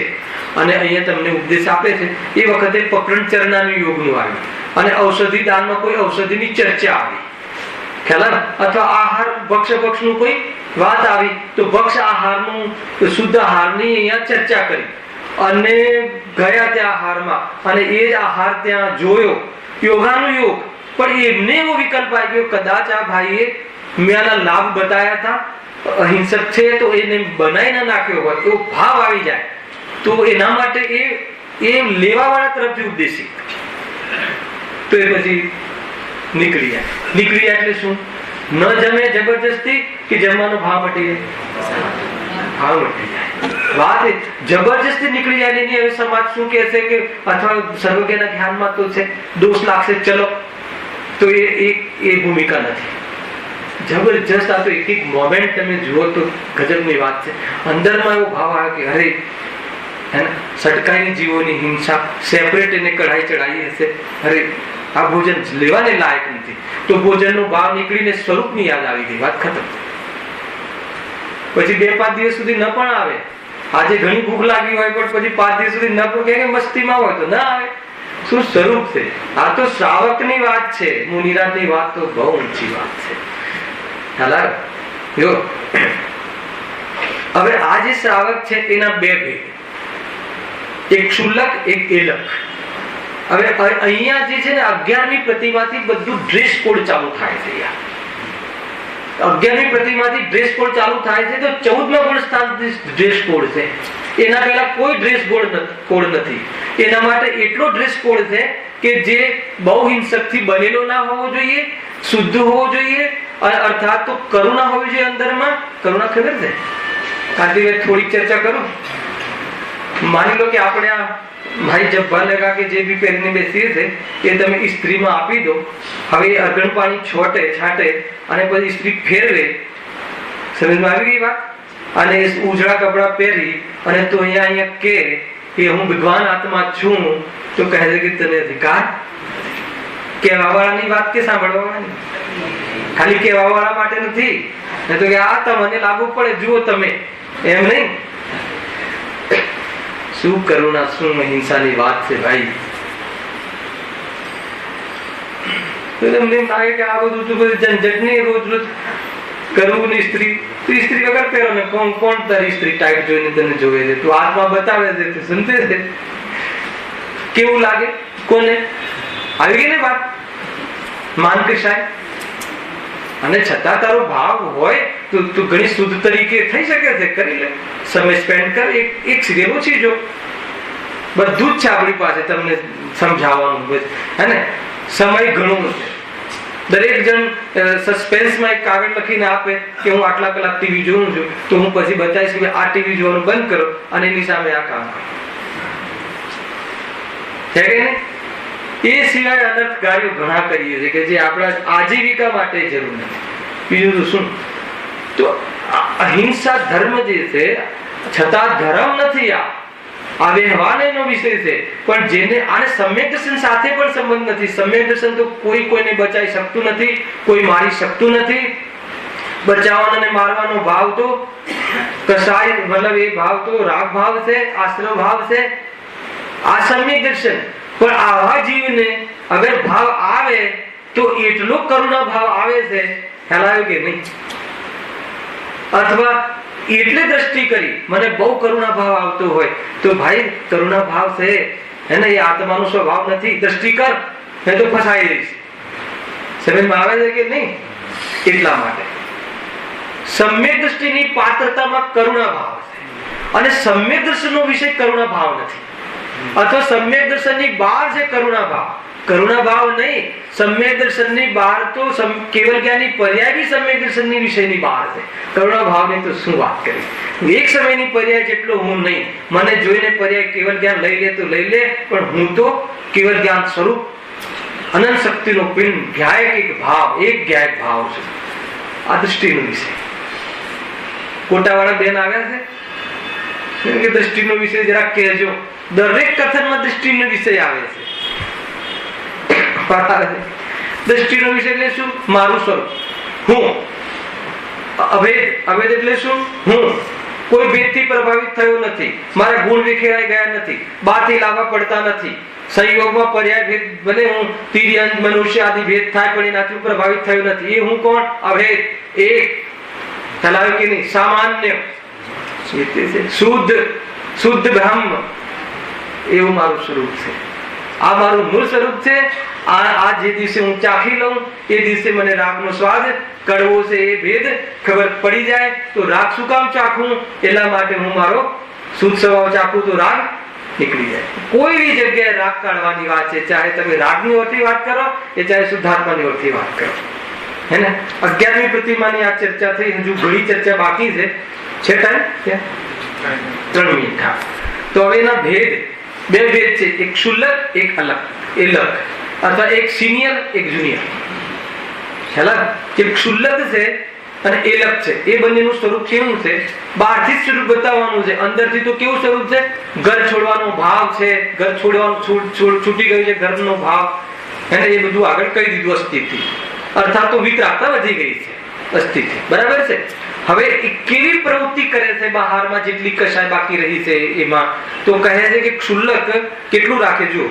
અને અહીંયા તમને ઉપદેશ આપે છે, એ વખતે પકડ ચરણાનું યોગનું આવ્યું અને ઔષધિ દાનમાં કોઈ ઔષધિની ચર્ચા આવી, ખ્યાલ, અથવા આહાર ભક્ષનું કોઈ વાત આવી તો ભક્ષ આહારનું, શુદ્ધ આહારની અહીંયા ચર્ચા કરી અને ગયા ત્યાં આહારમાં અને એ જ આહાર ત્યાં જોયો, યોગાનું યોગ, પણ એમને એવો વિકલ્પ આવ્યો કદાચ આ ભાઈએ મેં આના લાભ બતાવ્યા હતા, અહિંસક છે તો એને બનાવી ના નાખ્યો હોય, એવો ભાવ આવી જાય તો એના માટે એ લેવાવાળા તરફથી ઉપદેશી, તો એ પછી નીકળી જાય એટલે શું? ન જમે જબરજસ્તી કે જમવાનો ભાવ મટી જાય, ભાવ મટી જાય। વાત જબરજસ્તી નીકળી જાય નહીં। હવે સમાજ શું કહેશે કે અથવા સર્વજ્ઞના ધ્યાનમાં તો છે, દોષ લાગશે, ચલો, તો એ ભૂમિકા નથી। જબરજસ્ત આ તો એક એક મોમેન્ટ તમે જુઓ તો ગજબની વાત છે। અંદરમાં એવો ભાવ આવે કે અરે હે ને, સટકાઈની જીવોની હિંસા, સેપરેટ એને કઢાઈ ચડાવી હશે, અરે આ ભોજન લેવાને લાયક નથી, તો ભોજનનો ભાવ નીકળીને સ્વરૂપની યાદ આવી ગઈ, વાત ખતમ। પછી 2-5 દિવસ સુધી ન પણ આવે, આજે ઘણી ભૂખ લાગી હોય પણ પછી 5 દિવસ સુધી ન પણ કે મસ્તીમાં હોય તો ન આવે, શું સ્વરૂપ છે? આ તો શ્રાવકની વાત છે, મુનિરાજની વાત તો બહુ ઊંચી વાત છે। હવે આ જે શ્રાવક છે એના બે ભેદ, એક શુલ્લક, એક એલક। હવે અહીંયા જે છે ને 11મી પ્રતિમાથી બધું ડ્રેસ કોડ ચાલુ થાય છે। 11મી પ્રતિમાથી ડ્રેસ કોડ ચાલુ થાય છે તો 14મા ગુણ સ્થાનથી ડ્રેસ કોડ છે, એના પહેલા કોઈ ડ્રેસ કોડ નથી। એના માટે એટલો ડ્રેસ કોડ છે કે જે બહુ હિંસકથી બનેલો ના હોવો જોઈએ, શુદ્ધ હોવો જોઈએ, અર્થાત તો કરુણા હોવી જોઈએ અંદરમાં। કરુણા ખબર છે? કાંતિભાઈ થોડીક ચર્ચા કરું। માની લો કે આપણે આ ભાઈ જબ્બા લગા કે જે બી પહેરીને બેસીએ છે એ તમે ઇસ્ત્રીમાં આપી દો, હવે અગણ પાણી છાંટે અને પછી ઇસ્ત્રી ફેરવે, સમજમાં આવી ગઈ વાત? અને ઉજળા કપડા પહેરી અને તો અહીંયા કે હું ભગવાન આત્મા છું, તો કહે છે કે તને અધિકાર? કહેવા વાળાની વાત કે સાંભળવા વાળાની? ખાલી કહેવા વાળા માટે નથી, તો કે આ તમને લાગુ પડે, જુઓ તમે, એમ નહીં। શું કરુણા, શું અહિંસાની વાત છે ભાઈ। તો તમને એમ લાગે કે આ બધું તો બધું ઝંઝટ નહીં, રોજ કરવું ને સ્ત્રી વગર પહેરો ને કોણ તારી સ્ત્રી ટાઈટ જોઈને તને જોવે છે, તું આત્મા બતાવે છે, તું સુનતે છે, કેવું લાગે કોને? આવી ગઈ ને વાત, માન કે સાહેબ। અને છતાં તારો ભાવ હોય તો તું ઘણી શુદ્ધ તરીકે થઈ શકે છે, કરી લે, સમય સ્પેન્ડ કર, એક સિરિયલ ઓછી જો, બધું જ છે આપણી પાસે તમને સમજાવવાનું હે ને, સમય ઘણો છે। દરેક જણ સસ્પેન્સમાં એક કાગળ લખીને આપે કે હું આટલા કલાક ટીવી જોઉં છું, તો હું પછી બતાવીશ કે આ ટીવી જોવાનું બંધ કરો અને એની સામે આ કામ કરો, છે કે નહીં? એ સિવાય અનર્થ કાર્યો ઘણા કરીએ છીએ કે જે આપણા આજીવિકા માટે જરૂર નથી, બીજું તો શું? તો અહિંસા ધર્મ જે છે, છતાં ધર્મ નથી, આ વ્યવહારનો વિષય છે, પણ જેને આને સમ્યક દર્શન સાથે પણ સંબંધ નથી। સમ્યક દર્શન તો કોઈને બચાવી શકતું નથી, કોઈ મારી શકતું નથી। બચાવવાનો અને મારવાનો ભાવ તો કસાય, મતલબ એ ભાવ તો રાગ ભાવ છે, આશ્રય ભાવ છે, આ સમ્યક દર્શન। પણ આવા જીવને અગર ભાવ આવે તો એટલો કરુણા ભાવ આવે છે, ખ્યાલ આવ્યો કે નહીં? અથવા એટલે દ્રષ્ટિ કરી મને બહુ કરુણા ભાવ આવતો હોય તો ભાઈ કરુણા ભાવ છે હે ને, એ આત્માનો સ્વભાવ નથી, દ્રષ્ટિ કર, નહીં તો ફસાઈ જઈશ। સમજમાં આવે છે કે નહીં? એટલા માટે સમ્યક દ્રષ્ટિની પાત્રતામાં કરુણા ભાવ છે, અને સમ્યક દર્શનનો વિષય કરુણા ભાવ નથી, અથવા સમ્યક દર્શનની બહાર છે કરુણા ભાવ। કરુણા ભાવ નહીં, સમ્યક દર્શનની બહાર તો કેવલ જ્ઞાનની પર્યાય બી સમ્યક દર્શનની વિષયની બહાર છે. કરુણા ભાવની તો શું વાત કરી. એક સમયની પર્યાય જેટલો હું નહીં. મને જોઈને પર્યાય કેવલ જ્ઞાન લઈ લે તો લઈ લે, પણ હું તો કેવલ જ્ઞાન સ્વરૂપ અનંત શક્તિનો પિંડ, જ્ઞાયક એક ભાવ, એક જ્ઞાયક ભાવ છે. આ દૃષ્ટિનો વિષય. કોટાવાળા બેન આવ્યા છે કે દૃષ્ટિનો વિષય જરાક કહેજો. દરેક કથનમાં દૃષ્ટિનો વિષય આવે છે. દૃષ્ટિનો વિષય એટલે શું? મારું સ્વરૂપ, હું. અભેદ, અભેદ એટલે શું? હું કોઈ ભેદથી પ્રભાવિત થયો નથી. મારા ગુણ વિખેરાઈ ગયા નથી. બહારથી લાવવા પડતા નથી. સંયોગમાં પર્યાય ભેદ, ભલે હું તિર્યંત મનુષ્ય આદિ ભેદ થાય પણ એનાથી પ્રભાવિત થયો નથી. એ હું કોણ? અભેદ, એક. ચલાવ્યું કે નહીં? સામાન્ય, શુદ્ધ, શુદ્ધ બ્રહ્મ. એવું મારું સ્વરૂપ છે. આ મારું મૂળ સ્વરૂપ છે. આ જે દિવસે હું ચાખી લઉં એ દિવસે મને રાગનો સ્વાદ કડવો છે એ ભેદ ખબર પડી જાય. તો રાગ શું કામ ચાખું? એટલા માટે હું મારો શુદ્ધ સ્વભાવ ચાખું તો રાગ નીકળી જાય. કોઈ બી જગ્યાએ રાગ કાઢવાની વાત છે, ચાહે તમે રાગની ઓરથી વાત કરો એ ચાહે શુદ્ધાત્માની ઓરથી વાત કરો. હે ને? 11મી પ્રતિમાની આ ચર્ચા થઈ. હજુ ઘણી ચર્ચા બાકી છે. Time 3 minute. તો હવે એના ભેદ, બે ભેદ છે. એક શુલ્લક, એક અલગ. એલક અથવા એક સિનિયર, એક જુનિયર. ખ્યાલ? એક શુલ્લક છે અને એલક છે. એ બંનેનું સ્વરૂપ કેવું છે? બહારથી જ સ્વરૂપ બતાવવાનું છે. અંદરથી તો કેવું સ્વરૂપ છે? ઘર છોડવાનો ભાવ છે. ઘર છોડવાનું છૂટી ગયું છે, ઘરનો ભાવ. એને એ બધું આગળ કહી દીધું. અસ્થિતિ અર્થાત તો વિતરાગતા વધી ગઈ છે. અસ્થિતિ બરાબર છે. હવે કેવી પ્રવૃત્તિ કરે છે બહારમાં, જેટલી કશાય બાકી રહી છે એમાં? તો કહે છે કે ક્ષુલ્લક કેટલું રાખે? જો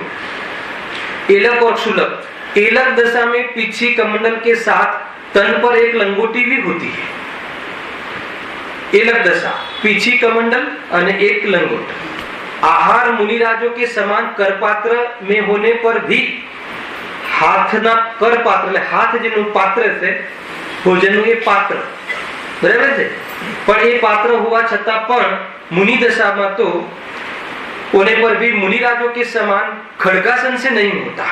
एलक और शुलक. एलक दशा में पीछी कमंडल के साथ तन पर एक लंगोटी भी होती है. एलक दशा, पीछी कमंडल અને एक लंगोट. आहार मुनिराजों के समान करपात्र में होने पर भी हाथना करपात्र એટલે હાથ જેનું પાત્ર છે ભોજનનું, એ પાત્ર બરાબર છે. પણ એ પાત્ર હોવા છતાં પણ मुनि दशा तो होने पर भी मुनिराजों के समान खड़गासन से नहीं होता.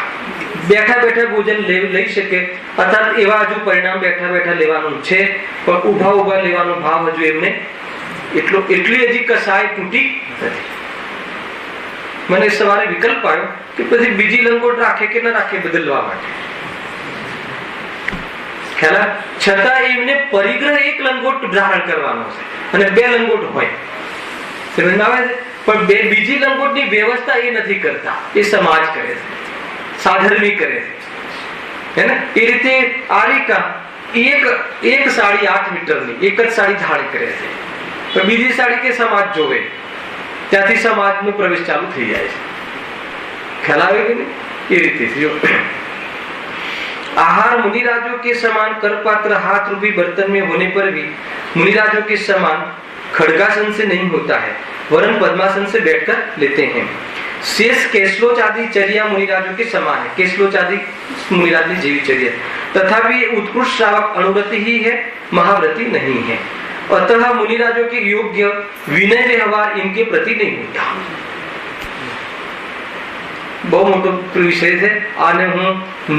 बैठा बैठा भोजन લઈ શકે, અર્થાત એવા હજુ પરિણામ બેઠા બેઠા લેવાનું છે, પણ ઉભા ઉભા લેવાનો ભાવ હજુ એમને એટલી હજી કસાય તૂટી નથી. મને સવારે વિકલ્પ આવ્યો કે પછી બીજી લંગોટ રાખે કે ન રાખે બદલવા માટે. ખ્યાલ? છતાં એમને પરિગ્રહ એક લંગોટ ધારણ કરવાનો છે અને બે લંગોટ હોય. સમજ આવે છે? પણ બીજી લંગોટની વ્યવસ્થા એ નથી કરતા. એ સમાજ કરે છે, સાધર્મી કરે છે. હે ને? એ રીતે આરિકા એક સાડી 8 મીટરની એક જ સાડી ધારણ કરે છે, પણ બીજી સાડી કે સમાજ જોવે, ત્યાંથી સમાજનો પ્રવેશ ચાલુ થઈ જાય છે. ખ્યાલ આવે કે નહીં? એ રીતે જો आहार मुनिराजों के समान करपात्र हाथ रूपी बर्तन में होने पर भी मुनिराजों के समान खड़गासन से नहीं होता है, वरन पद्मासन से बैठकर लेते हैं. शेष केसलोच आदि चर्या मुनिराजों के समान है. केसलोच आदि मुनिराज की जीवी चर्या, तथापि उत्कृष्ट श्रावक अनुव्रति ही है, महाव्रति नहीं है. अतः मुनिराजों के योग्य विनय व्यवहार इनके प्रति नहीं होता. બહુ મોટો વિષય છે. આને હું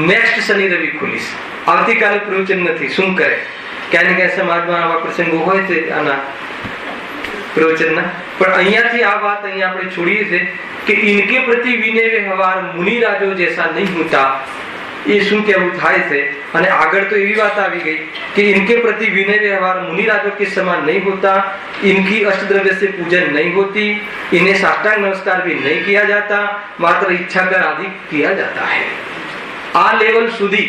નેક્સ્ટ શનિ રવિ ખોલીશ. આવતીકાલે પ્રવચન નથી. શું કરે? ક્યાંય ક્યાંય સમાજમાં આવા પ્રસંગો હોય છે આના પ્રવચનના, પણ અહીંયાથી આ વાત અહીંયા આપણે છોડીએ છીએ કે ઇનકે પ્રતિ વિનય વ્યવહાર મુનિરાજો જૈસા નહીં હોતા. એ શું કહેવું થાય છે? અને આગળ તો એવી વાત આવી ગઈ કે इनके प्रति विनय व्यवहार मुनिराजों के समान नहीं होता, इनकी अष्टद्रव्य से पूजन नहीं होती, इन्हें साष्टांग नमस्कार भी नहीं किया जाता, मात्र इच्छा कर आदि किया जाता है. આ લેવલ સુધી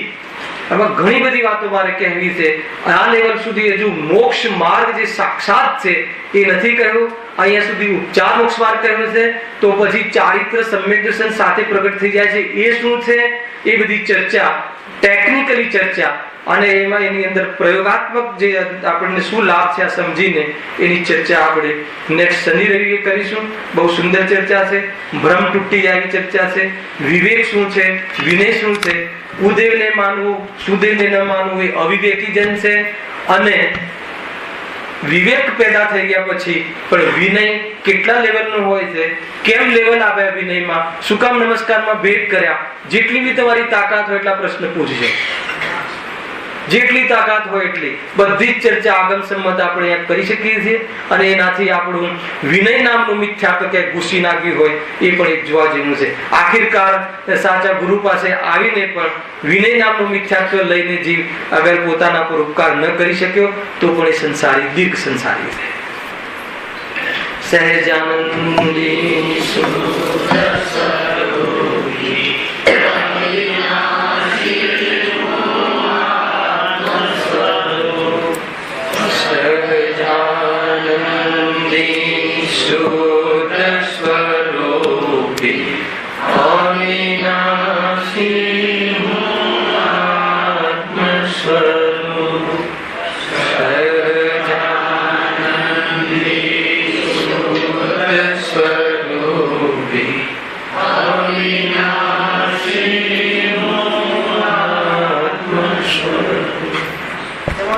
આમાં ઘણી બધી વાતો મારે કહેવી છે. આ લેવલ સુધી હજુ મોક્ષ માર્ગ જે સાક્ષાત છે એ નથી કહ્યું. અહીંયા સુધી ઉપચાર મોક્ષ માર્ગ કહ્યું છે. તો પછી ચારિત્ર સમ્યક દર્શન સાથે પ્રગટ થઈ જાય છે. એ શું છે? એ બધી ચર્ચા, ટેકનિકલી ચર્ચા, અને એમાં એની અંદર પ્રયોગાત્મક જે આપણને શું લાભ છે આ સમજીને એની ચર્ચા આપણે નેક્સ્ટ શનિ રવિએ કરીશું. બહુ સુંદર ચર્ચા છે. ભ્રમ તૂટી જાય એવી ચર્ચા છે. વિવેક શું છે, વિનય શું છે, ઉદેવને માનવું, સુદેવને ન માનવું એ અવિવેકી જન છે, અને વિવેક પેદા થઈ ગયા પછી પણ વિનય કેટલા લેવલનો હોય છે? કેમ લેવલ આવ્યા વિનયમાં? શું કામ નમસ્કારમાં ભેદ કર્યા? જેટલી બી તમારી તાકાત હોય એટલા પ્રશ્ન પૂછજો, જેટલી તાકાત હોય એટલી. બધી જ ચર્ચા આગમ સંમત આપણે અહીંયા કરી શકીએ છીએ અને એનાથી આપણું વિનય નામનું મિથ્યાત્વ ક્યાંક ઘૂસી નાખ્યું હોય એ પણ એક જોવા જેવું છે. આખિરકાર સાચા ગુરુ પાસે આવીને પણ વિનય નામનું મિથ્યાત્વ લઈને જીવ અગર પોતાના પર ઉપકાર ન કરી શક્યો તો પણ એ સંસારી દીર્ઘ સંસારી છે. સહેજાનંદી